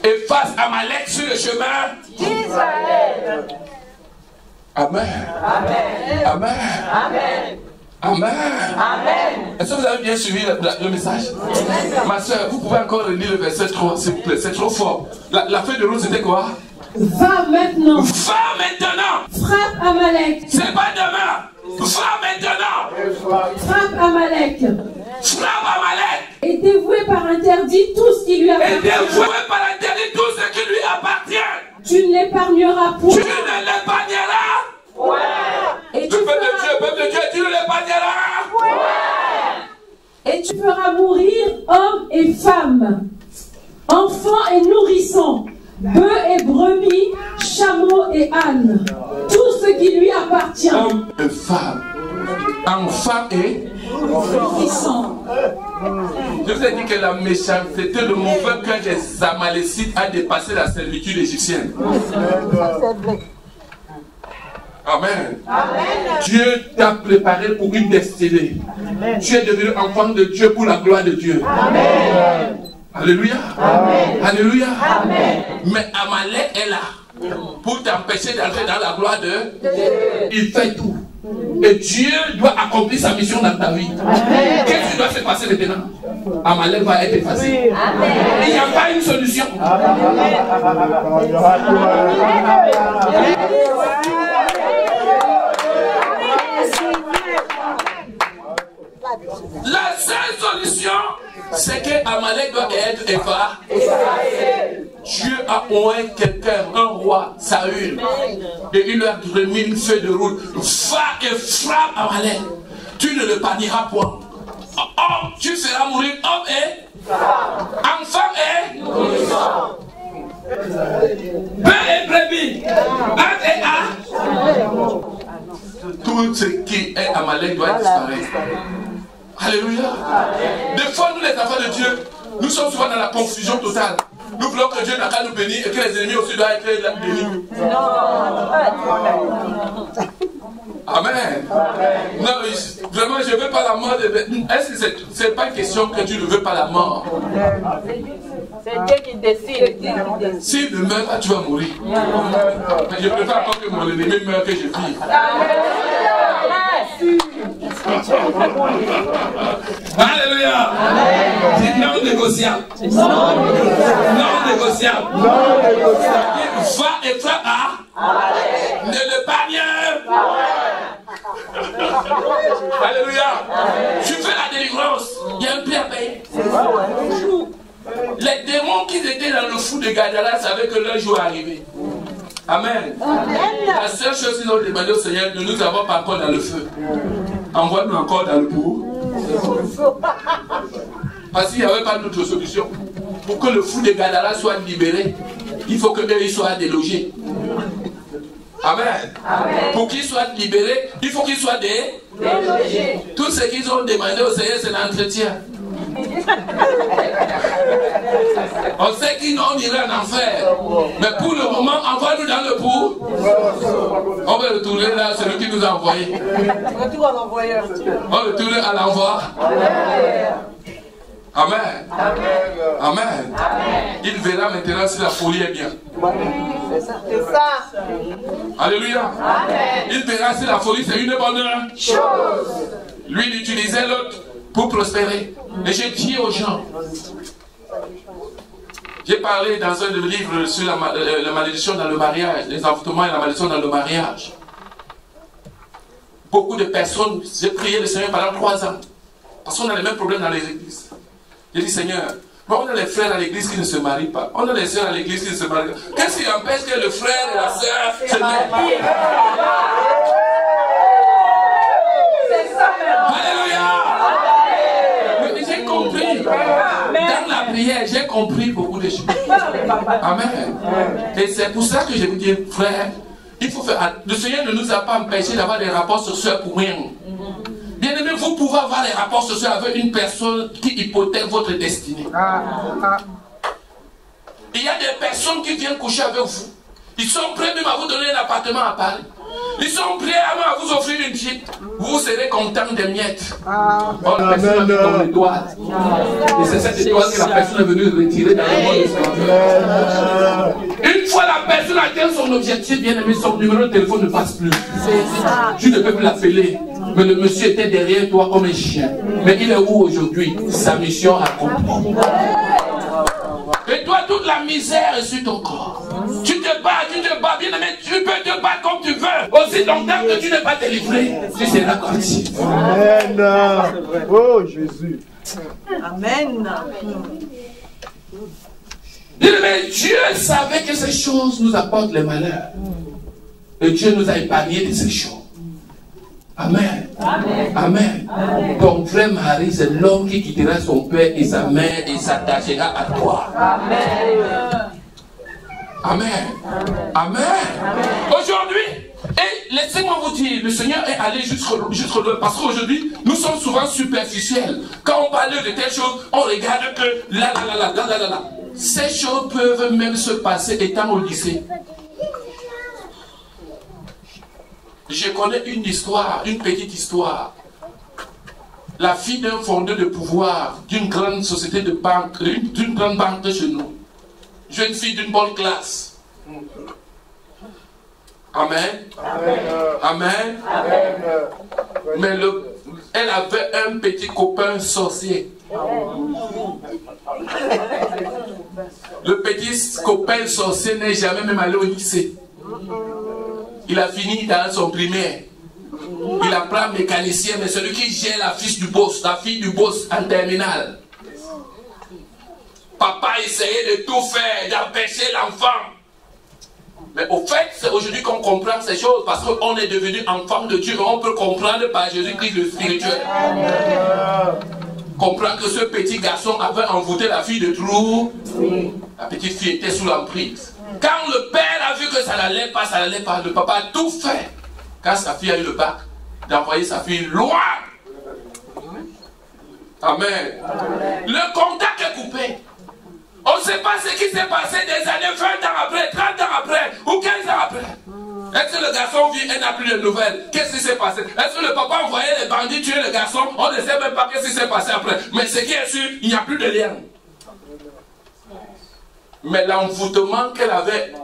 S1: Efface Amalek sur le chemin d'Israël. Amen. Amen. Amen. Amen. Amen. Amen. Est-ce que vous avez bien suivi le message? Amen. Ma soeur, vous pouvez encore relire le verset 3, s'il vous plaît, c'est trop fort. La feuille de route, c'était quoi?
S4: Va maintenant.
S1: Va maintenant.
S4: Frappe Amalek.
S1: C'est pas demain. Va maintenant.
S4: Frappe Amalek.
S1: Frappe Amalek.
S4: Et dévoué par interdit tout ce qui lui appartient.
S1: Et dévoué par interdit tout ce qui lui appartient.
S4: Tu ne l'épargneras point.
S1: Tu ne l'épargneras. Ouais.
S4: Et
S1: le peuple de Dieu, tu ne l'épargneras.
S4: Ouais. Et tu feras mourir hommes et femmes, enfants et nourrissons, bœufs et brebis, chameaux et ânes, tout ce qui lui appartient.
S1: Hommes et femmes, enfants et
S4: nourrissons.
S1: Je vous ai dit que la méchanceté, le mauvais cœur des Amalécites a dépassé la servitude égyptienne. Amen. Amen. Dieu t'a préparé pour une destinée. Amen. Tu es devenu enfant de Dieu pour la gloire de Dieu. Amen. Alléluia. Amen. Alléluia. Amen. Mais Amalek est là pour t'empêcher d'entrer dans la gloire de Dieu. Il fait tout. Et Dieu doit accomplir sa mission dans ta vie. Qu'est-ce qui doit se passer maintenant? Amalek va être effacé. Amen. Il n'y a pas une solution. La seule solution, c'est que Amalek doit être effacé. Dieu a oint quelqu'un, un roi, Saül, et il lui a remis une feuille de route. Va et frappe Amalek. Tu ne le panieras point. Homme, tu feras mourir homme et enfant et bœuf et brebis, âne et âne. Tout ce qui est Amalek doit disparaître. Alléluia. Des fois, nous les enfants de Dieu, nous sommes souvent dans la confusion totale. Nous voulons que Dieu n'a qu'à nous bénir et que les ennemis aussi doivent être bénis. Amen. Non, vraiment, je ne veux pas la mort. Est-ce que c'est pas une question que Dieu ne veut pas la mort?
S6: C'est Dieu qui décide.
S1: S'il ne meurt pas, tu vas mourir. Mais je préfère encore que mon ennemi meure que je vive. Alléluia. C'est non négociable. Non négociable. Va et frappe à. Ne le parviens. Alléluia. Tu fais la délivrance. Il y a un prix à payer. Les démons qui étaient dans le fou de Gadara savaient que leur jour arrivait. Amen. La seule chose qu'ils ont demandé au Seigneur, nous ne avons pas encore dans le feu. Envoie-nous encore dans le bourg. Parce qu'il n'y avait pas d'autre solution. Pour que le fou de Gadara soit libéré, il faut que lui soit délogé. Amen. Amen. Pour qu'il soit libéré, il faut qu'il soit délogé. Tout ce qu'ils ont demandé au Seigneur, c'est l'entretien. On sait qu'on irait en enfer. Mais pour le moment, envoie-nous dans le bourg. On va retourner là, celui qui nous a envoyé. On va retourner à l'envoi. Amen. Amen. Amen. Il verra maintenant si la folie est bien.
S6: C'est ça.
S1: Alléluia. Amen. Il verra si la folie c'est une bonne chose. Lui, il utilisait l'autre pour prospérer. Et j'ai dit aux gens, j'ai parlé dans un livre sur la malédiction dans le mariage, les envoûtements et la malédiction dans le mariage. Beaucoup de personnes, j'ai prié le Seigneur pendant 3 ans. Parce qu'on a les mêmes problèmes dans les églises. J'ai dit, Seigneur, on a les frères à l'église qui ne se marient pas. On a les sœurs à l'église qui ne se marient pas. Qu'est-ce qui empêche que le frère et la sœur se marient? Alléluia. Mais j'ai compris. Dans la prière, j'ai compris beaucoup de choses. Amen. Et c'est pour ça que je vous dis, frère, il faut faire. Le Seigneur ne nous a pas empêché d'avoir des rapports sexuels pour rien. Bien aimé, vous pouvez pouvez avoir les rapports sociaux avec une personne qui hypothèque votre destinée. Il y a des personnes qui viennent coucher avec vous. Ils sont prêts même à vous donner un appartement à Paris. Ils sont prêts à vous offrir une Jeep. Vous serez content des miettes. Oh, la personne a mis ton étoile. Et c'est cette étoile que la personne est venue retirer dans le monde spirituel. Une fois la personne atteint son objectif, bien aimé, son numéro de téléphone ne passe plus. Tu ne peux plus l'appeler. Mais le monsieur était derrière toi comme un chien. Mais il est où aujourd'hui? Sa mission accomplie. Et toi, toute la misère est sur ton corps. Tu te bats, bien aimé, tu peux te battre comme tu veux. Aussi longtemps que tu n'es pas délivré, tu seras captif.
S3: Amen. Oh Jésus.
S6: Amen.
S1: Bien aimé, Dieu savait que ces choses nous apportent les malheurs. Et Dieu nous a épargné de ces choses. Amen. Amen. Amen. Amen. Ton vrai mari, c'est l'homme qui quittera son père et sa mère et s'attachera à toi. Amen. Amen. Amen. Amen. Aujourd'hui, et laissez-moi vous dire, le Seigneur est allé jusqu'au parce qu'aujourd'hui, nous sommes souvent superficiels. Quand on parle de telles choses, on regarde que là. Ces choses peuvent même se passer étant au lycée. Je connais une histoire, une petite histoire. La fille d'un fondeur de pouvoir d'une grande société de banque, d'une grande banque de chez nous. Jeune fille d'une bonne classe. Amen. Amen. Amen. Mais elle avait un petit copain sorcier. Le petit copain sorcier n'est jamais même allé au lycée. Il a fini dans son primaire. Il apprend mécanicien, mais celui qui gère la fille du boss en terminale. Papa essayait de tout faire, d'empêcher l'enfant. Mais au fait, c'est aujourd'hui qu'on comprend ces choses parce qu'on est devenu enfant de Dieu. On peut comprendre par Jésus-Christ le spirituel. Comprendre que ce petit garçon avait envoûté la fille de trou. La petite fille était sous l'emprise. Quand le père a vu que ça n'allait pas, le papa a tout fait. Quand sa fille a eu le bac, d'envoyer sa fille loin. Amen. Le contact est coupé. On ne sait pas ce qui s'est passé des années 20 ans après, 30 ans après, ou 15 ans après. Est-ce que le garçon vit et n'a plus de nouvelles? Qu'est-ce qui s'est passé? Est-ce que le papa envoyait les bandits tuer le garçon? On ne sait même pas ce qui s'est passé après. Mais ce qui est sûr, il n'y a plus de lien. Mais l'envoûtement qu'elle avait,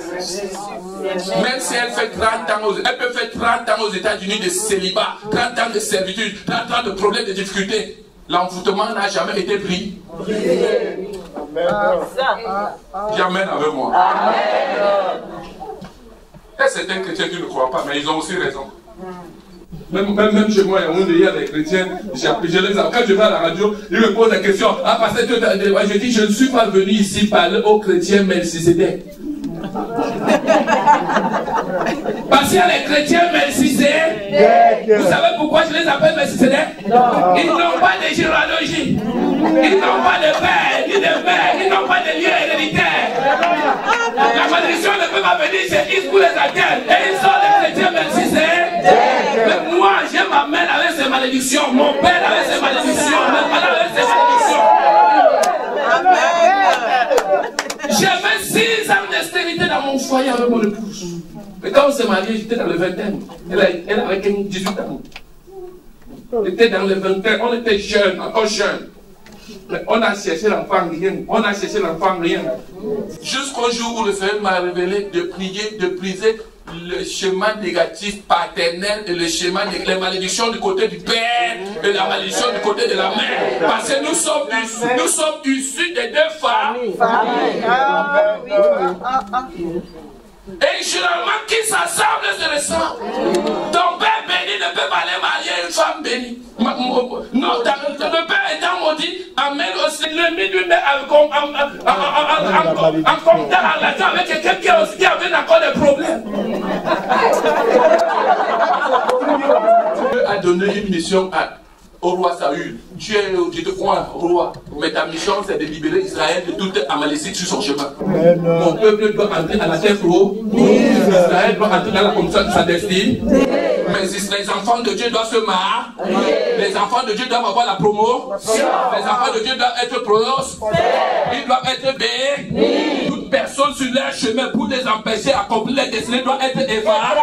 S1: même si elle fait 30 ans, elle peut faire 30 ans aux États-Unis de célibat, 30 ans de servitude, 30 ans de problèmes, de difficultés, l'envoûtement n'a jamais été pris. Jamais avec moi. Et certains chrétiens qui ne croient pas, mais ils ont aussi raison. Même chez moi, il y a des chrétiens, je les quand je vais à la radio, ils me posent la question, ah pasteur, je dis, je ne suis pas venu ici parler aux chrétiens Melchizedek. Parce qu'il y a les chrétiens Melchizedek. Vous savez pourquoi je les appelle Melchizedek? Ils n'ont pas de généalogie, ils n'ont pas de père, ni de mère, ils n'ont pas de lien héréditaire. La malédiction ne peut pas venir chez Is pour les atteindre. Et ils sont les chrétiens Melchizedek. Mais moi, j'ai ma mère avec ses malédictions, mon père avec ses malédictions, mes parents avec ses malédictions. J'avais 6 ans d'extérité dans mon foyer avec mon épouse. Mais quand on s'est marié, j'étais dans le 21. Elle avait 18 ans. On était dans le 21, on était jeunes, encore jeunes. Mais on a cherché l'enfant, rien. On a cherché l'enfant, rien. Jusqu'au jour où le Seigneur m'a révélé de prier, de briser le schéma négatif paternel et le schéma les malédictions du côté du père et la malédiction du côté de la mère. Parce que nous sommes issus des deux femmes. Et généralement, qui s'assemble se ressemble. Ton père béni ne peut pas aller marier une femme bénie. Non, le père étant maudit, amène aussi l'ennemi du mère en contact en l'argent avec quelqu'un qui avait encore des problèmes. Dieu a donné une mission au roi Saül. Tu te crois roi, mais ta mission c'est de libérer Israël de toute amalécite sur son chemin. Mon peuple doit entrer à la terre haute. Israël doit entrer dans la commission de sa destinée. Mais les enfants de Dieu doivent se marier. Les enfants de Dieu doivent avoir la promo. Les enfants de Dieu doivent être prospères. Ils doivent être bénis. Toute personne sur leur chemin pour les empêcher d'accomplir les destinées doit être épargnée.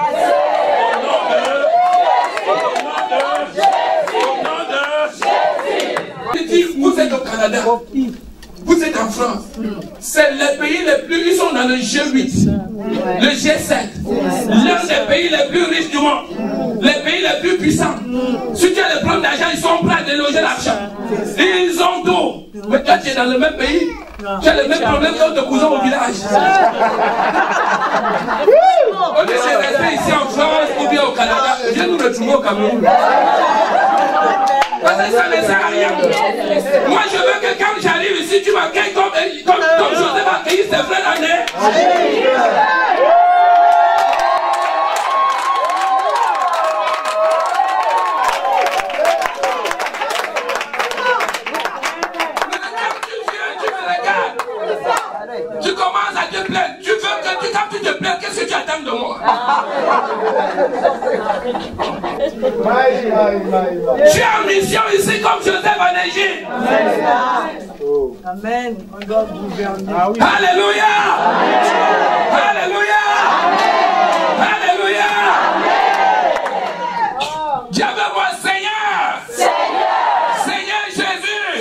S1: Au nom de Jésus. Vous êtes au Canada. Vous êtes en France. C'est les pays les plus... Ils sont dans le G8. Le G7. L'un des pays les plus riches du monde. Les pays les plus puissants. Si tu as des problèmes d'argent, ils sont prêts à déloger l'argent. Ils ont tout. Mais toi, tu es dans le même pays. Tu as le même problème que ton cousin au village. Au lieu de rester ici en France ou bien au Canada, viens nous retrouver au Cameroun. Parce que ça ne sert à rien. Moi, je veux que quand j'arrive ici, tu m'accueilles comme Joseph a accueilli ses frères l'année. Tu commences à te plaindre. Tu veux que quand tu te plains, qu'est-ce que tu attends de moi? Je suis en mission ici comme Joseph en Égypte.
S6: Amen.
S1: Alléluia. Alléluia. Alléluia. Dis avec moi, Seigneur. Seigneur Jésus.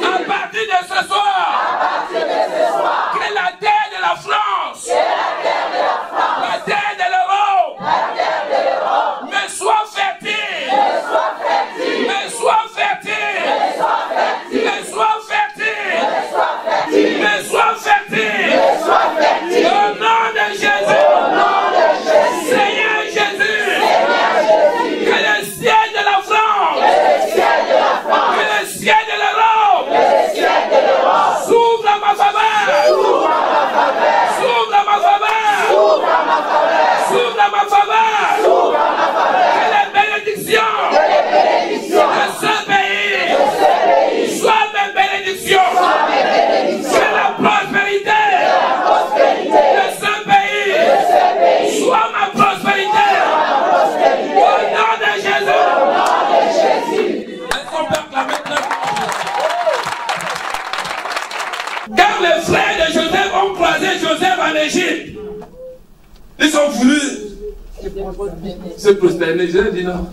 S1: À partir de ce soir. Que la terre de la France, la terre de l'Europe, me soit fertile, me soit fertile, me soit fertile, me soit fertile, au nom de Jésus, Seigneur Jésus, que le ciel de la France, que le ciel de l'Europe s'ouvre à ma faveur. S'ouvre à ma faveur. S'ouvre à ma faveur. Que les bénédictions de ce pays soient mes bénédictions. Que la prospérité de ce pays soit ma prospérité. Au nom de Jésus. Est-ce qu'on peut acclamer maintenant? Quand les frères de Joseph ont croisé Joseph en Égypte, ils sont venus se prosterner. Je leur ai dit non.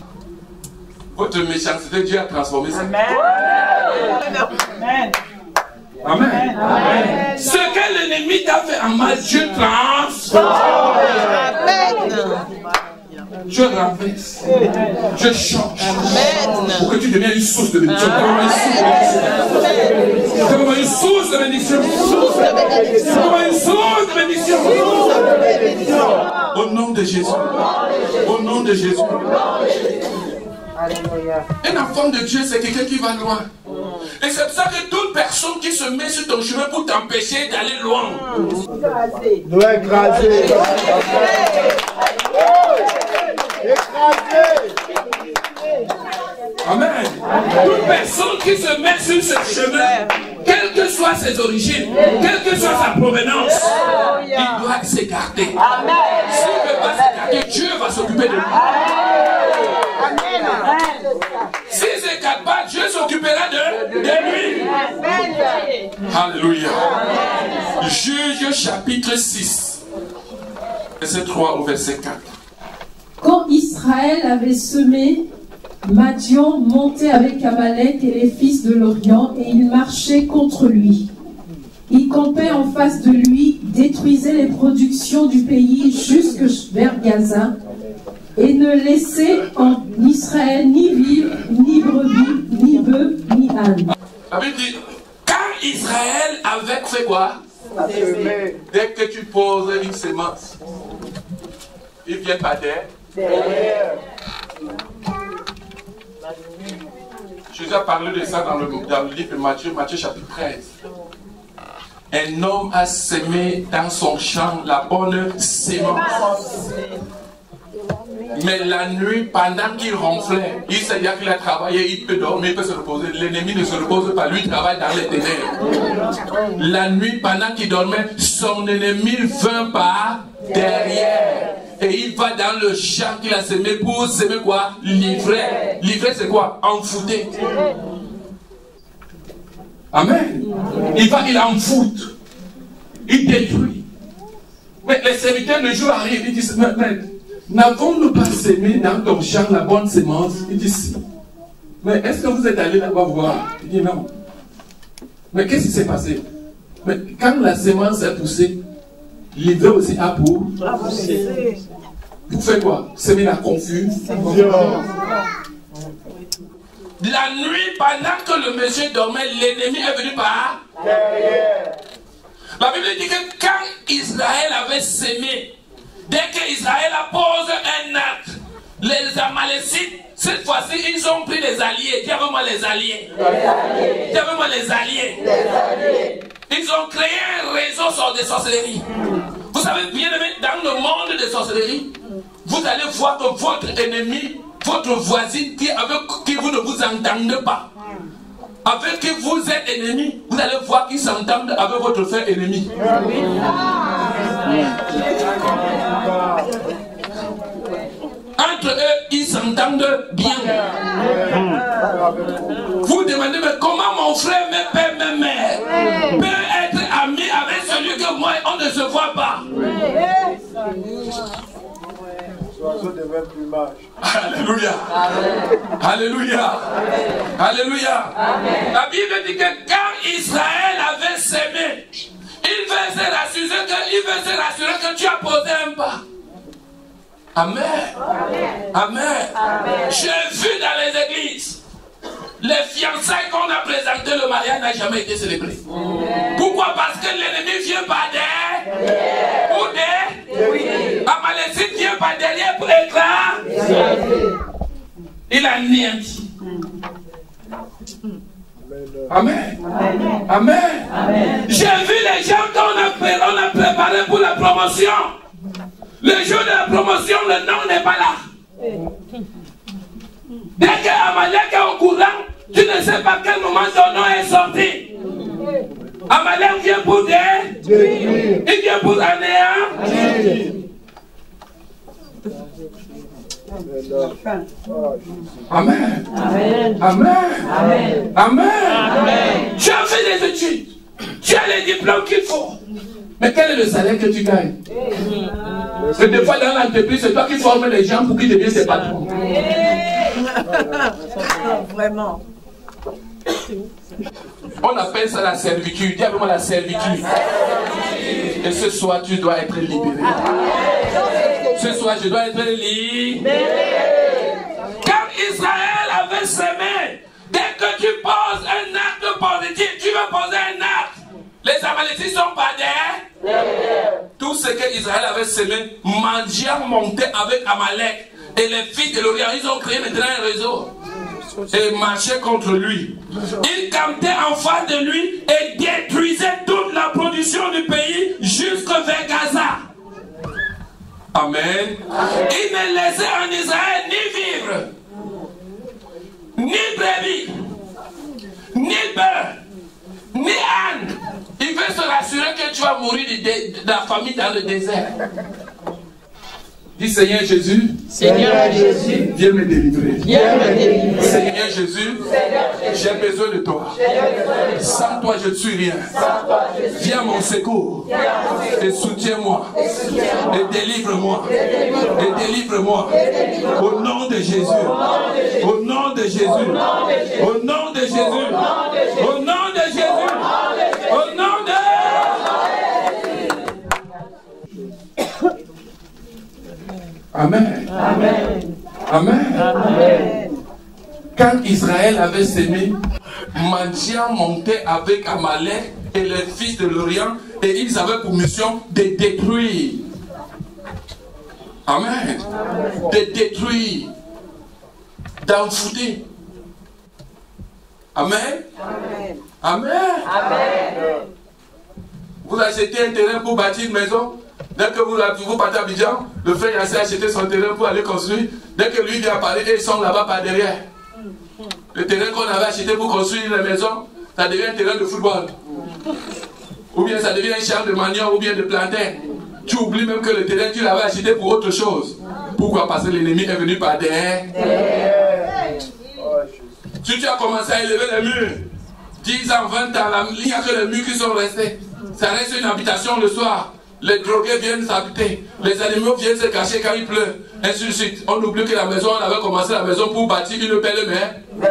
S1: Votre méchanceté, Dieu a transformé ça.
S6: Amen.
S1: Amen. Amen. Ce que l'ennemi t'a fait en mal, Dieu transforme.
S6: Amen.
S1: Je renverse. Je change. Pour que tu deviennes une source de bénédiction. Comme une source de bénédiction. Comme une source de bénédiction. Au nom de Jésus. Au nom de Jésus. Un enfant de Dieu, c'est quelqu'un qui va loin. Et c'est pour ça que toute personne qui se met sur ton chemin pour t'empêcher d'aller loin
S3: doit écraser.
S1: Amen. Toute personne qui se met sur ce chemin, quelles que soient ses origines, quelle que soit sa provenance, il doit s'écarter. S'il ne veut pas s'écarter, Dieu va s'occuper de lui. S'il ne s'écarte pas, Dieu s'occupera de lui. Alléluia. Juge chapitre 6, verset 3 au verset 4.
S4: Quand Israël avait semé, Madian montait avec Amalek et les fils de l'Orient et il marchait contre lui. Il campait en face de lui, détruisait les productions du pays jusque vers Gaza et ne laissait en Israël ni vivre, ni brebis, ni bœufs, ni ânes.
S1: La Bible dit, quand Israël avait fait quoi? Dès que tu poses une semence, il vient pas derrière. Jésus a parlé de ça dans le livre de Matthieu, Matthieu chapitre 13. Un homme a semé dans son champ la bonne sémence. Mais la nuit, pendant qu'il ronflait, il sait qu'il a travaillé, il peut dormir, il peut se reposer. L'ennemi ne se repose pas, lui il travaille dans les ténèbres. La nuit, pendant qu'il dormait, son ennemi vint par derrière Et il va dans le champ qu'il a semé pour semer quoi? L'ivraie. L'ivraie c'est quoi? Enfouter. Amen. Il enfoute. Il détruit. Mais les serviteurs le jour arrivent, ils disent, mais n'avons-nous pas semé dans ton champ la bonne semence? Il dit si. Mais est-ce que vous êtes allé là-bas voir? Il dit non. Mais qu'est-ce qui s'est passé? Mais quand la semence a poussé, l'ivraie aussi a poussé. Vous faites quoi? Semer la confusion. La nuit, pendant que le monsieur dormait, l'ennemi est venu par derrière. La Bible dit que quand Israël avait semé, dès qu'Israël a posé un acte, les Amalécites, cette fois-ci, ils ont pris les alliés. Dis avec moi les alliés. Dis avec moi les alliés. Ils ont créé un réseau de sorcellerie. Vous savez bien aimé, dans le monde de sorcellerie, vous allez voir que votre ennemi, votre voisine avec qui vous ne vous entendez pas, avec qui vous êtes ennemis, vous allez voir qu'ils s'entendent avec votre frère ennemi. Entre eux, ils s'entendent bien. Vous demandez, mais comment mon frère, mes pères, mes mères peut être ami avec celui que moi, on ne se voit pas? Alléluia. Alléluia. Alléluia. La Bible dit que quand Israël avait semé, il veut se rassurer que tu as posé un pas. Amen. Amen. J'ai vu dans les églises les fiançailles qu'on a présentées, le mariage n'a jamais été célébré. Pourquoi? Parce que l'ennemi vient par derrière. Ou des Amalécites vient par derrière pour écraser. Il a nienti. Amen. Amen. J'ai vu les gens qu'on a préparés pour la promotion. Le jour de la promotion, le nom n'est pas là. Dès qu'Amalek est au courant, tu ne sais pas quel moment ton nom est sorti. Amalek vient pour détruire. Il vient pour anéantir. Amen. Amen. Tu as fait des études. Tu as les diplômes qu'il faut. Mais quel est le salaire que tu gagnes? C'est des fois dans l'entreprise, c'est toi qui formes les gens pour qu'ils deviennent ses patrons.
S6: Vraiment.
S1: On appelle ça la servitude. Dis avec moi la servitude. Et ce soir, tu dois être libéré. Ce soir, je dois être libéré. Quand Israël avait semé, dès que tu poses un acte positif, tu veux poser un acte. Les Amalécites sont pas derrière. Tout ce que Israël avait semé, Madian montait avec Amalek. Et les fils de l'Orient, ils ont créé maintenant un réseau. Et marchaient contre lui. Ils campaient en face de lui et détruisaient toute la production du pays jusque vers Gaza. Amen. Ils ne laissaient en Israël ni vivre, ni brebis, ni bœuf, ni âne. Il veut se rassurer que tu vas mourir de la famille dans le désert. Dis Seigneur Jésus, viens me délivrer. Seigneur Jésus, j'ai besoin de toi. Sans toi, je ne suis rien. Viens à mon secours et soutiens-moi et délivre-moi. Et délivre-moi. Au nom de Jésus. Au nom de Jésus. Au nom de Jésus. Au nom de Jésus. Au nom de... Amen. Amen. Amen. Amen. Quand Israël avait semé, Madian montait avec Amalek et les fils de l'Orient et ils avaient pour mission de détruire. Amen. De détruire. D'enfouter. Amen. Amen. Amen. Vous achetez un terrain pour bâtir une maison. Dès que vous partez à Abidjan, le frère Yassé a acheté son terrain pour aller construire. Dès que lui vient parler, ils sont là-bas par derrière. Le terrain qu'on avait acheté pour construire la maison, ça devient un terrain de football. Ou bien ça devient un champ de manioc ou bien de plantain. Tu oublies même que le terrain, tu l'avais acheté pour autre chose. Pourquoi? Parce que l'ennemi est venu par derrière. Si tu as commencé à élever les murs, 10 ans, 20 ans, il n'y a que les murs qui sont restés. Ça reste une habitation le soir. Les drogués viennent s'habiter. Les animaux viennent se cacher quand il pleut. Ainsi de suite. On oublie que la maison, on avait commencé la maison pour bâtir une belle maison.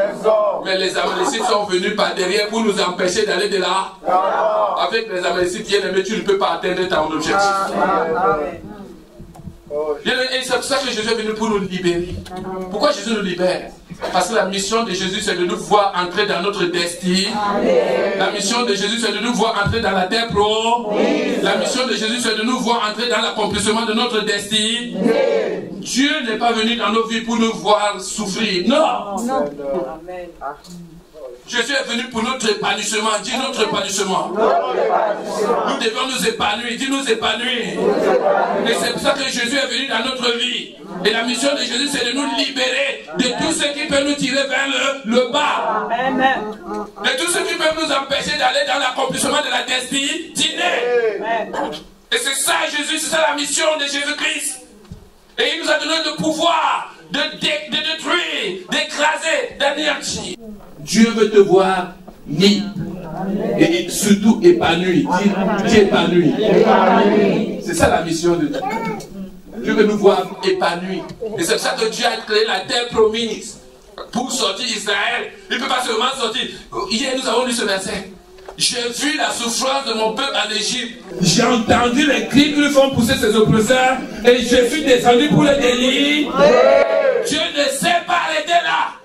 S1: Mais les Amalécites sont venus par derrière pour nous empêcher d'aller de là. Avec les Amalécites, bien-aimés, tu ne peux pas atteindre ton objectif. Et c'est pour ça que Jésus est venu pour nous libérer. Pourquoi Jésus nous libère? Parce que la mission de Jésus, c'est de nous voir entrer dans notre destin. La mission de Jésus, c'est de nous voir entrer dans la terre pro. La mission de Jésus, c'est de nous voir entrer dans l'accomplissement de notre destin. Dieu n'est pas venu dans nos vies pour nous voir souffrir. Non. Jésus est venu pour notre épanouissement. Dis notre épanouissement. Nous devons nous épanouir. Dis nous épanouir. Et c'est pour ça que Jésus est venu dans notre vie. Et la mission de Jésus, c'est de nous libérer de tout ce qui peut nous tirer vers le bas. De tout ce qui peut nous empêcher d'aller dans l'accomplissement de la destinée. Et c'est ça Jésus, c'est ça la mission de Jésus-Christ. Et il nous a donné le pouvoir de détruire, d'écraser, d'anéantir. Dieu veut te voir libre et surtout épanoui. Dis épanoui. C'est ça la mission de Dieu. Dieu veut nous voir épanouis. Et c'est pour ça que Dieu a créé la terre promise pour sortir Israël. Il ne peut pas seulement sortir. Hier, nous avons lu ce verset. J'ai vu la souffrance de mon peuple en Égypte. J'ai entendu les cris qui lui font pousser ses oppresseurs. Et je suis descendu pour le délit. Dieu ne s'est pas arrêté là.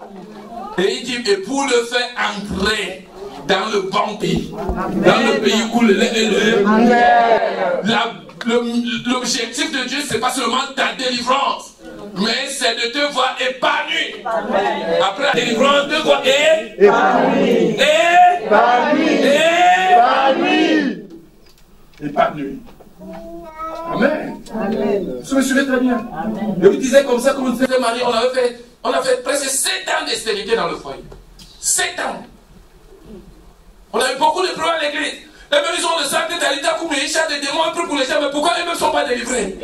S1: Et il dit, et pour le faire entrer dans le bon pays. Dans le pays où le lait et l'objectif de Dieu, c'est pas seulement ta délivrance, mais c'est de te voir épanoui. Après la délivrance, de voir épanoui. Amen. Je me souviens très bien. Je vous disais comme ça, comme vous disait Marie, on a fait presque 7 ans d'extérité dans le foyer. 7 ans. On a eu beaucoup de problèmes à l'église. Et même ils ont le sac de Talita pour les chats des démons pour les gens, mais pourquoi eux ne sont pas délivrés?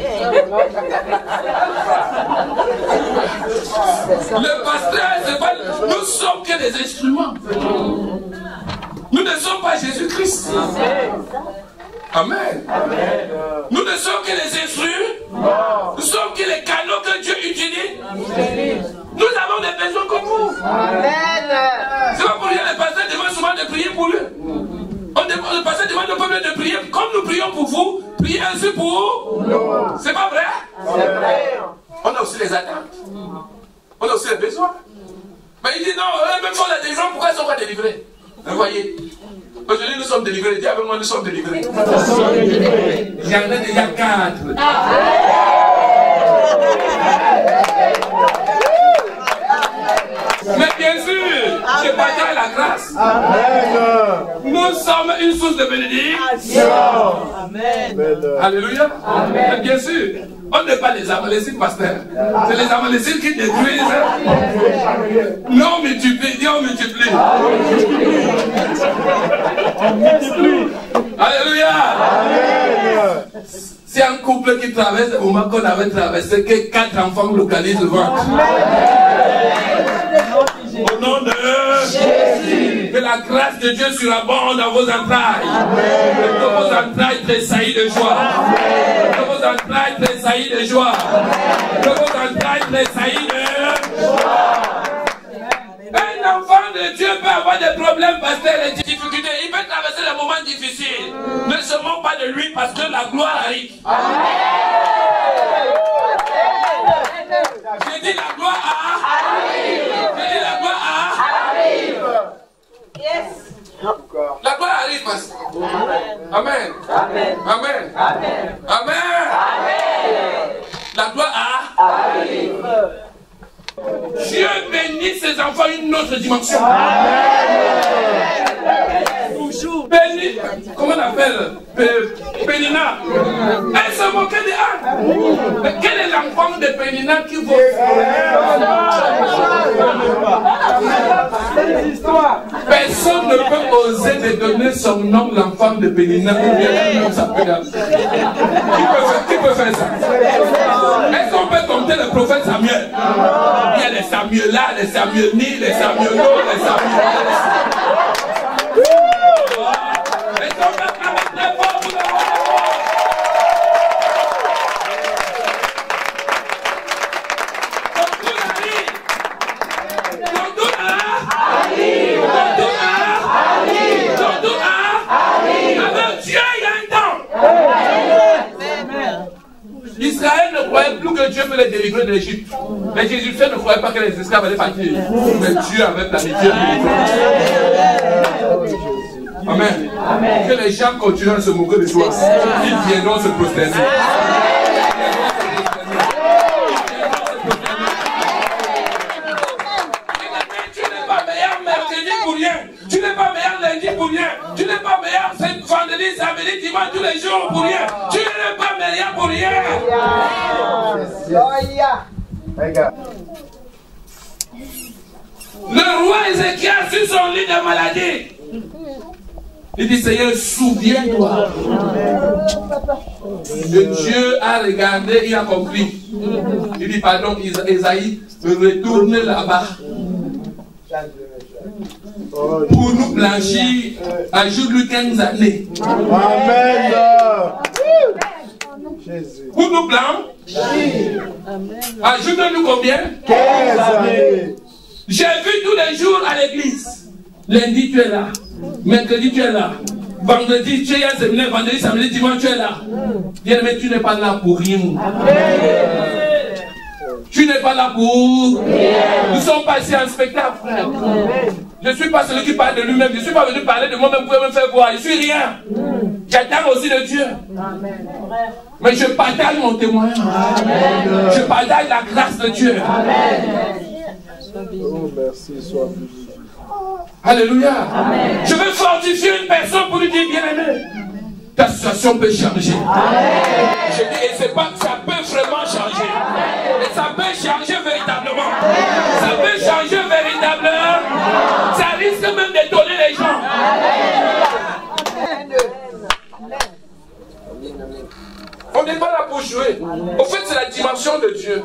S1: Le pasteur, c'est pas. Nous sommes que des instruments. Nous ne sommes pas Jésus-Christ. Amen. Nous ne sommes que les instruments. Nous sommes que les canaux que Dieu utilise. Nous avons des besoins comme vous. C'est pas pour rien les pasteurs demandent souvent de prier pour eux. Le pasteur demande au peuple de prier comme nous prions pour vous, priez ainsi pour nous. C'est pas vrai? C'est vrai. On a aussi les attentes. On a aussi les besoins. Mais il dit non, eux même font la délivrance, pourquoi ils ne sont pas délivrés? Vous voyez? Aujourd'hui nous sommes délivrés. Dis avec moi, nous sommes délivrés. Il y en a déjà 4. Mais bien sûr, je partage la grâce. Amen. Nous sommes une source de bénédiction. Amen. Alléluia. Amen. Mais bien sûr, on n'est pas les Amalécites, pasteur. C'est les Amalécites qui détruisent. Non, on multiplie. Dis on multiplie. On multiplie. Alléluia. Amen. C'est un couple qui traverse le moment qu'on avait traversé, que 4 enfants localisent le ventre. Au nom de Jésus, que la grâce de Dieu surabonde dans vos entrailles. Amen. Que vos entrailles tressaillent de joie. Amen. Que vos entrailles tressaillent de joie. Amen. Que vos entrailles tressaillent de joie. Un enfant de Dieu peut avoir des problèmes, pasteur, des difficultés. Il peut traverser des moments difficiles. Ne se moque pas de lui parce que la gloire arrive. Amen. J'ai dit la gloire arrive. J'ai dit la gloire arrive. Yes. La gloire arrive, pasteur. Amen. Amen. Amen. Amen. Amen. La gloire arrive. Dieu bénit ses enfants une autre dimension. Béni, comment on appelle Pénina. Elle se moquait de Anne. Mais quel est l'enfant de Pénina qui vaut? Personne ne peut oser te donner son nom, l'enfant de Pénina. peut faire ça? Est-ce qu'on peut compter le prophète Samuel? Il y a les Samuela, les Samuelni, les Samuelo, les Samuel. Est-ce qu'on peut faire très fort pour le roi? Israël ne croyait plus que Dieu peut les délivrer de l'Égypte. Les Égyptiens ne croyaient pas que les esclaves allaient partir. Mais Dieu avait planifié le Amen. Amen. Que les gens continuent à se moquer de toi. Ils viendront se prosterner. Tu n'es pas meilleur mercredi pour rien. Tu n'es pas meilleur lundi pour rien. Tu n'es pas meilleur vendredi, samedi, dimanche, tous les jours pour rien. Tu n'es pas meilleur pour rien. Le roi Ézéchiel sur son lit de maladie. Il dit, Seigneur, souviens-toi que Dieu a regardé, il a compris. Il dit, pardon, Isaïe, retourne là-bas pour nous blanchir, ajoute-lui 15 années.
S3: Amen.
S1: Pour nous blanchir, ajoute-nous combien?
S3: 15 années.
S1: J'ai vu tous les jours à l'église. Lundi, tu es là. Mercredi, tu es là. Vendredi, tu es à un séminaire. Vendredi, samedi, dimanche, tu es là. Bien, mais tu n'es pas là pour rien. Tu n'es pas là pour rien. Nous sommes passés en spectacle, frère. Je ne suis pas celui qui parle de lui-même. Je ne suis pas venu parler de moi-même pour me faire voir. Je ne suis rien. J'attends aussi de Dieu. Mais je partage mon témoignage. Je partage la grâce de Dieu.
S3: Oh, merci, sois béni.
S1: Alléluia. Amen. Je veux fortifier une personne pour lui dire, bien-aimé, ta situation peut changer. Amen. Je dis, et c'est pas que ça peut vraiment changer. Amen. Et ça peut changer véritablement. Amen. Ça peut changer véritablement. Amen. Ça risque même d'étonner les gens. Amen. On n'est pas là pour jouer. Au fait, c'est la dimension de Dieu.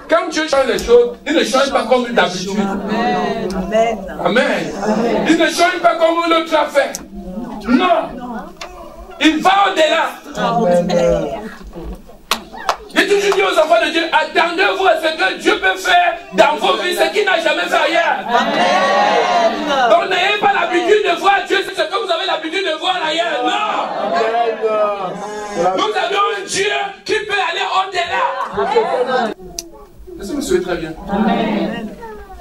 S1: Quand Dieu change les choses, il ne change pas comme d'habitude.
S6: Amen. Amen.
S1: Amen. Il ne change pas comme l'autre a fait. Non. Il va au-delà. J'ai toujours dit aux enfants de Dieu, attendez-vous à ce que Dieu peut faire dans vos vies, ce qu'il n'a jamais fait ailleurs. Amen. Donc n'ayez pas l'habitude de voir Dieu, c'est ce que vous avez l'habitude de voir ailleurs. Non. Nous avons un Dieu qui peut aller au-delà. Est-ce que vous suivez très bien? Amen.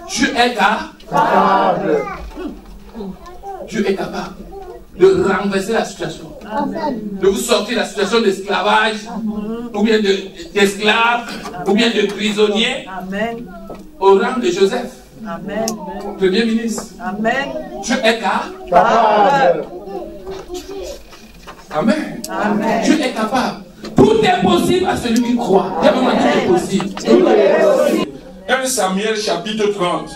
S1: Dieu est capable. Dieu est capable de renverser la situation. Amen. De vous sortir de la situation d'esclavage, ou bien d'esclave, ou bien de prisonnier. Amen. Au rang de Joseph. Amen. Premier ministre. Amen. Dieu est capable. Amen. Amen. Dieu est capable. Tout est possible à celui qui croit. Il y a vraiment tout est possible. 1 Samuel chapitre 30.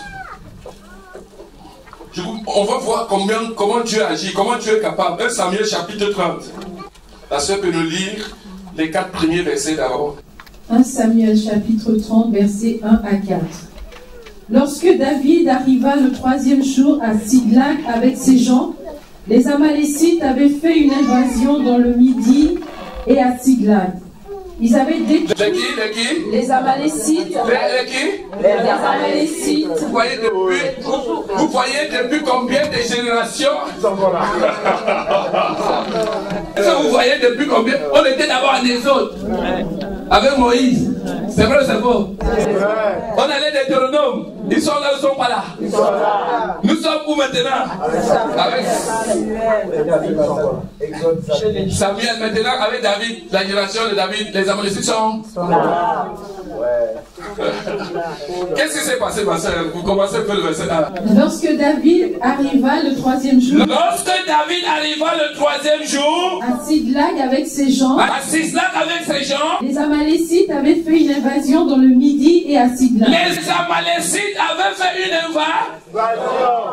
S1: On va voir comment Dieu agit, comment Dieu est capable. 1 Samuel chapitre 30. La sœur peut nous lire les 4 premiers versets d'abord.
S4: 1 Samuel chapitre 30, versets 1 à 4. Lorsque David arriva le 3e jour à Siglag avec ses gens, les Amalécites avaient fait une invasion dans le Midi et à Siglag. Ils avaient détruit les Amalécites.
S1: Les
S4: Amalécites.
S1: Vous voyez depuis combien de générations? Est-ce que vous voyez depuis combien? On était d'abord en Exode avec Moïse. C'est vrai ou c'est faux? On allait des Deutéronomes. Ils sont là ou ils ne sont pas là? Nous sommes où maintenant? Avec Samuel maintenant, avec David, la génération de David, les Amalécites sont là. Qu'est-ce qui s'est passé, ma soeur? Vous commencez un peu le verset là.
S4: Lorsque David arriva le 3e jour.
S1: Lorsque David arriva le 3e jour.
S4: À Siglag avec ses gens.
S1: À Siglag avec ses gens.
S4: Les Amalécites avaient fait une invasion dans le Midi et à Siglag.
S1: Les Amalécites avaient fait une invasion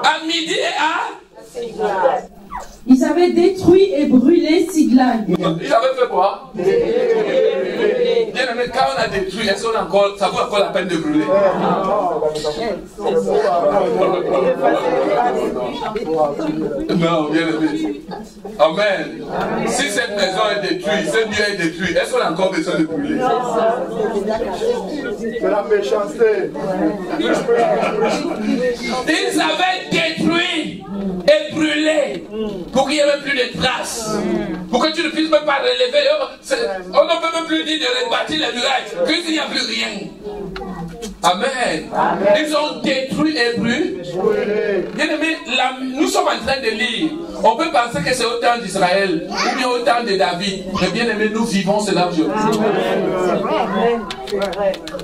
S1: à Midi et à Siglag.
S4: Ils avaient détruit et brûlé Siglag.
S1: Ils avaient fait quoi? Bien aimé, quand on a détruit, est-ce qu'on a encore, ça vaut encore la peine de brûler? Non, bien aimé. Amen. Si cette maison est détruite, ce lieu est détruit, est-ce qu'on a encore besoin de brûler?
S3: C'est la méchanceté.
S1: Ils avaient détruit et brûlé pour qu'il n'y ait même plus de traces. Pour que tu ne puisses même pas relever. On ne peut même plus dire de rebâtir les murailles, puisqu'il n'y a plus rien. Amen. Ils ont détruit et brûlé. Bien aimé, nous sommes en train de lire. On peut penser que c'est au temps d'Israël ou bien au temps de David. Mais bien aimé, nous vivons cela aujourd'hui.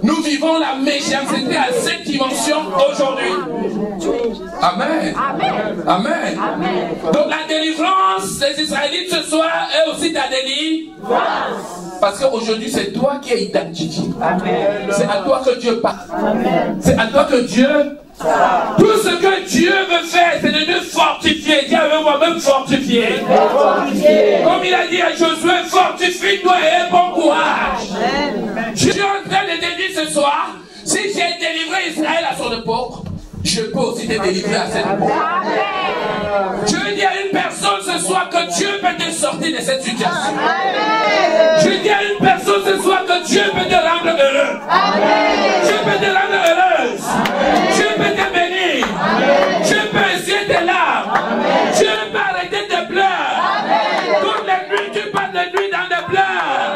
S1: Nous vivons la méchanceté à cette dimension aujourd'hui. Amen. Amen. Donc la délivrance des Israélites ce soir est aussi ta délivrance. Parce qu'aujourd'hui c'est toi qui es identifié. C'est à toi que Dieu parle. C'est à toi que Dieu... Tout ce que Dieu veut faire, c'est de nous fortifier. Dis avec moi-même fortifier. Comme il a dit à Josué, fortifie-toi et aie bon courage. Je suis en train de te dire ce soir, si j'ai délivré Israël à son époque, je peux aussi te délivrer à cette époque. Je veux dire à une personne ce soir que Dieu peut te sortir de cette situation. Je dis à une personne ce soir que Dieu peut te rendre heureux. Dieu peut te rendre heureuse. Dieu peut te bénir. Dieu peut essuyer tes larmes. Dieu peut arrêter tes pleurs. Toutes les nuits, tu passes les nuits dans des pleurs.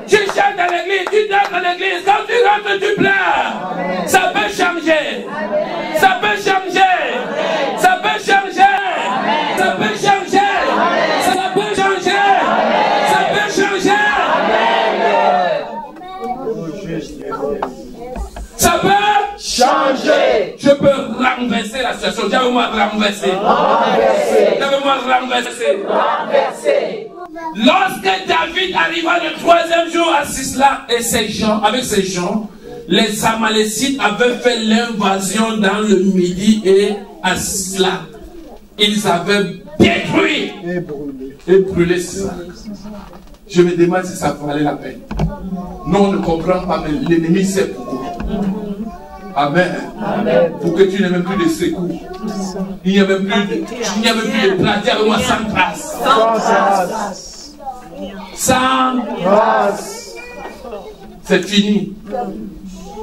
S1: Tu chantes à l'église, tu danses à l'église. Quand tu rentres, tu pleures. Ça peut changer. Ça peut changer. Ça peut changer. Ça peut changer. Ça peut changer. Ça peut changer. Ça peut changer. Je peux renverser la situation. J'avais-moi renverser. J'avais-moi renverser. Lorsque David arriva le 3e jour à Sisla et ses gens, avec ses gens, les Amalécites avaient fait l'invasion dans le Midi et à Sisla. Ils avaient détruit et brûlé Sisla. Je me demande si ça valait la peine. Nous, on ne comprend pas, mais l'ennemi sait pourquoi. Amen. Pour que tu n'aies même plus de secours. Il n'y a même plus de traces. Dis avec moi, sans traces. Sans traces. C'est fini.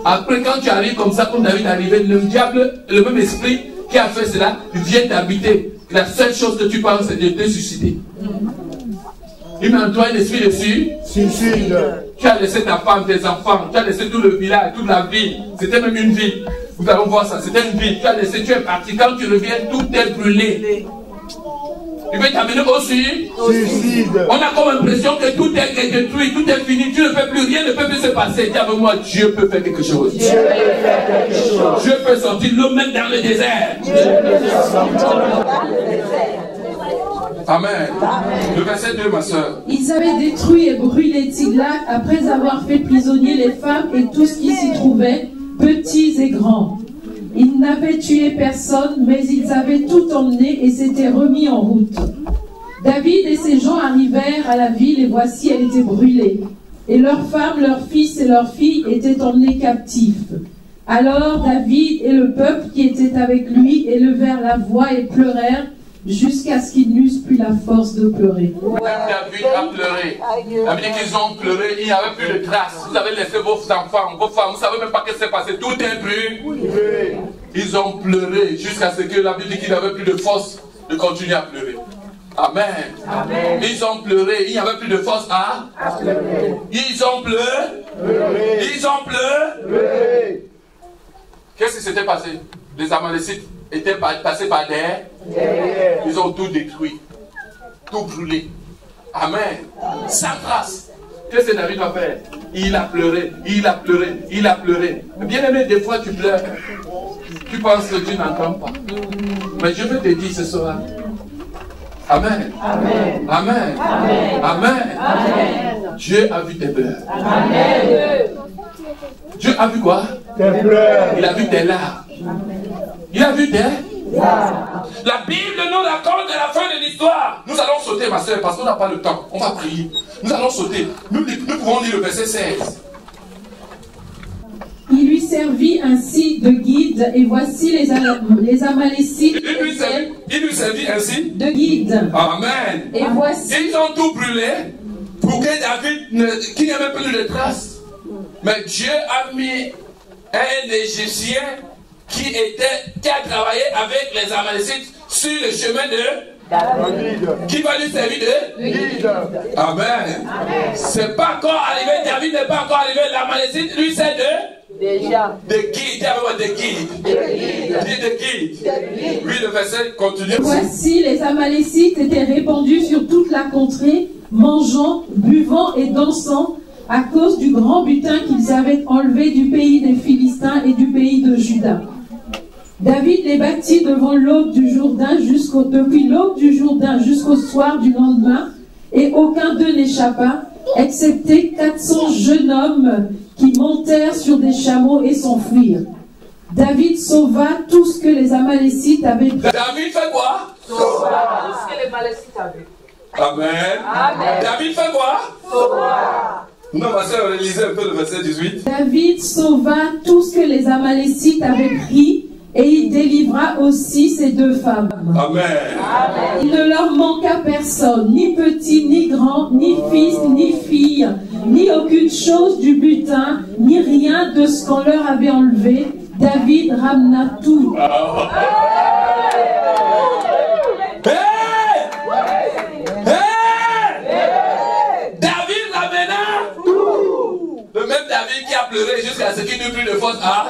S1: Après, quand tu arrives comme ça, comme David est arrivé, le diable, le même esprit qui a fait cela, vient t'habiter. La seule chose que tu penses, c'est de te susciter. Il met en toi un esprit de suicide. Tu as laissé ta femme, tes enfants, tu as laissé tout le village, toute la ville. C'était même une ville. Vous allez voir ça, c'était une ville. Tu as laissé, tu es parti. Quand tu reviens, tout est brûlé. Il veut t'amener au suicide. On a comme l'impression que tout est détruit, tout est fini, tu ne peux plus, rien ne peut plus se passer. Dis avec moi, Dieu peut faire quelque chose. Dieu peut sortir l'eau même dans le désert. Amen. Le verset 2, ma soeur.
S4: Ils avaient détruit et brûlé Tiglath après avoir fait prisonnier les femmes et tout ce qui s'y trouvait, petits et grands. Ils n'avaient tué personne, mais ils avaient tout emmené et s'étaient remis en route. David et ses gens arrivèrent à la ville et voici, elle était brûlée. Et leurs femmes, leurs fils et leurs filles étaient emmenés captifs. Alors David et le peuple qui était avec lui élevèrent la voix et pleurèrent jusqu'à ce qu'ils n'eussent plus la force de pleurer.
S1: David a pleuré. Ça veut dire qu'ils ont pleuré, il n'y avait plus de traces. Vous avez laissé vos enfants, vos femmes, vous ne savez même pas ce qui s'est passé. Tout est brûlé. Ils ont pleuré jusqu'à ce que la Bible dit qu'ils n'avaient plus de force de continuer à pleurer. Amen. Ils ont pleuré, il n'y avait plus de force à pleurer. Ils ont pleuré. Ils ont pleuré. Qu'est-ce qui s'était passé? Les Amalécites étaient passés par derrière. Ils ont tout détruit, tout brûlé. Amen. Sans trace. Qu'est-ce que David va faire? Il a pleuré, il a pleuré, il a pleuré. Bien aimé, des fois tu pleures. Tu penses que Dieu n'entend pas. Mais je veux te dire ce soir. Amen. Amen. Amen. Amen. Amen. Amen. Dieu a vu tes pleurs. Amen. Dieu a vu quoi? Tes pleurs. Il a vu tes larmes. Il a vu tes La Bible nous raconte la fin de l'histoire. Nous allons sauter, ma soeur, parce qu'on n'a pas le temps. On va prier. Nous allons sauter. Nous pouvons lire le verset 16.
S4: Il lui servit ainsi de guide, et voici les Amalécites.
S1: Il lui servit ainsi
S4: de guide.
S1: Amen.
S4: Et voici.
S1: Ils ont tout brûlé pour que David, qu'il n'y ait même plus de traces. Mais Dieu a mis un Égyptien qui a travaillé avec les Amalécites sur le chemin de David. Qui va lui servir de guide. Amen. C'est pas encore arrivé, David n'est pas encore arrivé, l'Amalécite lui sert
S2: déjà.
S1: De guide, de guide. Oui, le verset continue.
S4: Voici les Amalécites étaient répandus sur toute la contrée, mangeant, buvant et dansant, à cause du grand butin qu'ils avaient enlevé du pays des Philistins et du pays de Juda. David les battit devant l'aube du Jourdain depuis l'aube du Jourdain jusqu'au soir du lendemain, et aucun d'eux n'échappa, excepté 400 jeunes hommes qui montèrent sur des chameaux et s'enfuirent. David sauva tout ce que les Amalécites avaient pris.
S1: David fait quoi?
S2: Sauva tout ce que les Amalécites avaient.
S1: Amen. Amen. David fait quoi?
S2: Sauva.
S1: Non, ma soeur, lisez un peu le verset 18.
S4: David sauva tout ce que les Amalécites avaient pris, et il délivra aussi ses deux femmes.
S1: Amen.
S4: Amen. Il ne leur manqua personne, ni petit, ni grand, ni fils, ni fille, ni aucune chose du butin, ni rien de ce qu'on leur avait enlevé. David ramena tout.
S1: David ramena tout. Le même David qui a pleuré jusqu'à ce qu'il n'eut plus de force à.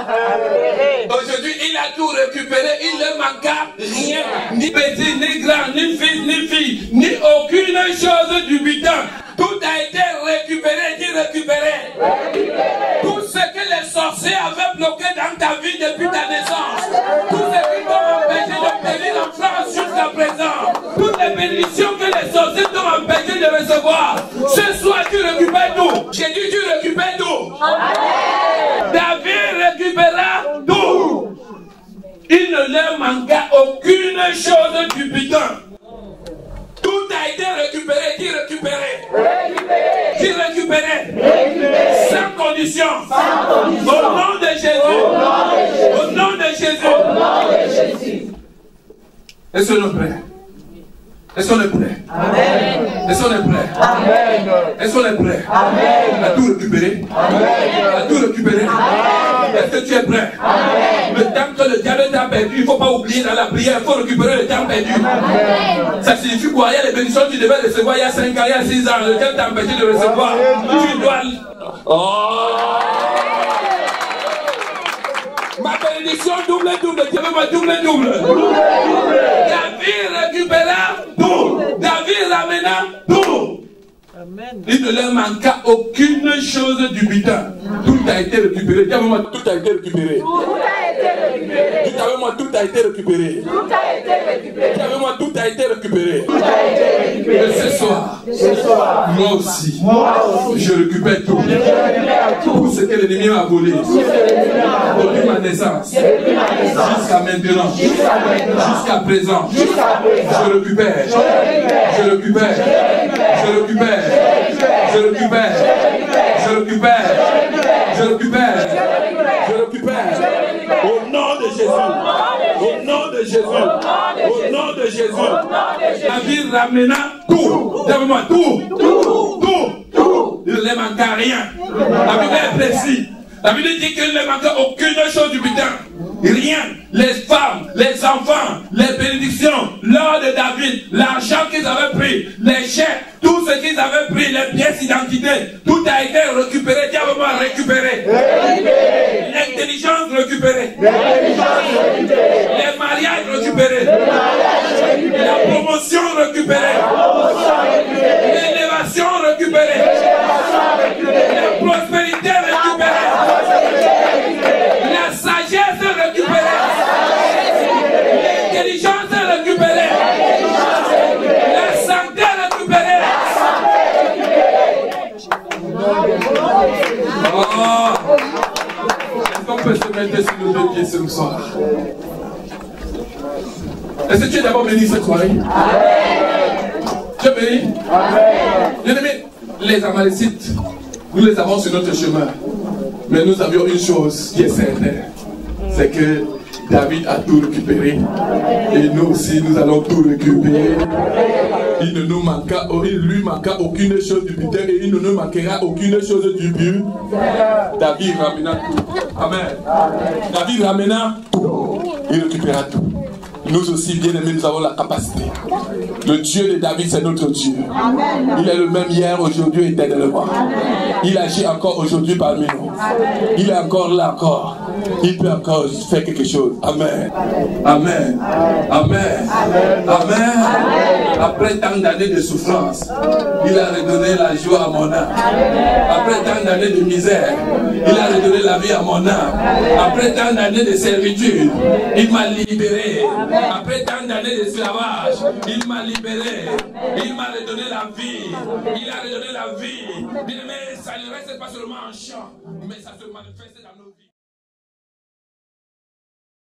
S1: Aujourd'hui, il a tout récupéré. Il ne manqua rien. Ni petit, ni grand, ni fils, ni fille, ni aucune chose du butin. Tout a été récupéré, dit récupéré. Tout ce que les sorciers avaient bloqué dans ta vie depuis ta naissance, tout ce qui t'ont empêché d'obtenir l'enfant jusqu'à présent, toutes les bénédictions que les sorciers t'ont empêché de recevoir, ce soir tu récupères tout. J'ai dit tu récupères tout. David récupéra tout. Il ne leur manqua aucune chose du butin. Tout a été récupéré, qui récupéré? Qui récupéré? Sans condition. Au nom de Jésus. Au nom de Jésus. Est-ce qu'on est prêt? Est-ce qu'on est prêt?
S2: Amen.
S1: Est-ce qu'on est prêt?
S2: Amen.
S1: Est-ce qu'on est prêt?
S2: Amen.
S1: À tout récupérer?
S2: Amen.
S1: À tout récupérer?
S2: Amen.
S1: Est-ce que tu es prêt?
S2: Amen.
S1: Le temps que le diable t'a perdu, il ne faut pas oublier dans la prière, il faut récupérer le temps perdu.
S2: Amen.
S1: Ça signifie quoi? Il y a les bénédictions que tu devais recevoir il y a 5 ans, il y a 6 ans, le diable t'a empêché de recevoir. Tu dois... Oh! Ma bénédiction double. Dieu veut ma double. David récupéra tout. David ramena tout.
S5: Amen.
S1: Il ne leur manqua aucune chose du butin. Tout a été récupéré. Dis moi, tout a été récupéré. Dis moi, tout a été récupéré. Dis moi, tout a été récupéré. Et ce soir, moi aussi, je récupère tout. Tout ce que l'ennemi m'a volé. Depuis ma naissance. Jusqu'à maintenant. Jusqu'à présent. Je récupère. Je récupère. Je récupère. Je récupère. Je récupère. Je récupère. Je récupère. Au nom de Jésus. Au nom de Jésus. Au nom de Jésus. David ramena tout. Donne-moi tout. Tout. Il ne lui manqua rien. La Bible est précise. La Bible dit qu'il ne manqua aucune chose du butin. Rien. Les femmes, les enfants, les bénédictions, l'or de David, l'argent qu'ils avaient pris, les chèques, tout ce qu'ils avaient pris, les pièces d'identité, tout a été récupéré. Diablement récupéré. L'intelligence récupérée. Les mariages récupérés. La promotion récupérée. L'élévation récupérée. La prospérité récupérée. La sagesse récupérée. L'intelligence récupérée. La santé récupérée. Oh. Est-ce qu'on peut se mettre sur le deux pieds ce soir? Est-ce que tu es d'abord béni cette soirée? Tu es béni? Bien-aimés, les Amalécites, nous les avons sur notre chemin. Mais nous avions une chose qui est certaine. C'est que David a tout récupéré. Et nous aussi, nous allons tout récupérer. Il ne nous manqua, il lui manqua aucune chose du butin et il ne nous manquera aucune chose du but. David ramena tout. Amen. David ramena tout. Il récupéra tout. Nous aussi, bien-aimés, nous avons la capacité. Le Dieu de David, c'est notre Dieu. Il est le même hier, aujourd'hui, éternellement. Il agit encore aujourd'hui parmi nous. Il est encore là, encore. Il peut encore faire quelque chose. Amen. Amen. Amen. Amen. Après tant d'années de souffrance, il a redonné la joie à mon âme. Après tant d'années de misère, il a redonné la vie à mon âme. Après tant d'années de servitude, il m'a libéré. Après tant d'années d'esclavage, il m'a libéré. Il m'a redonné la vie. Il a redonné la vie. Bien aimé, ça ne reste pas seulement en chant, mais ça se manifeste dans nos vies.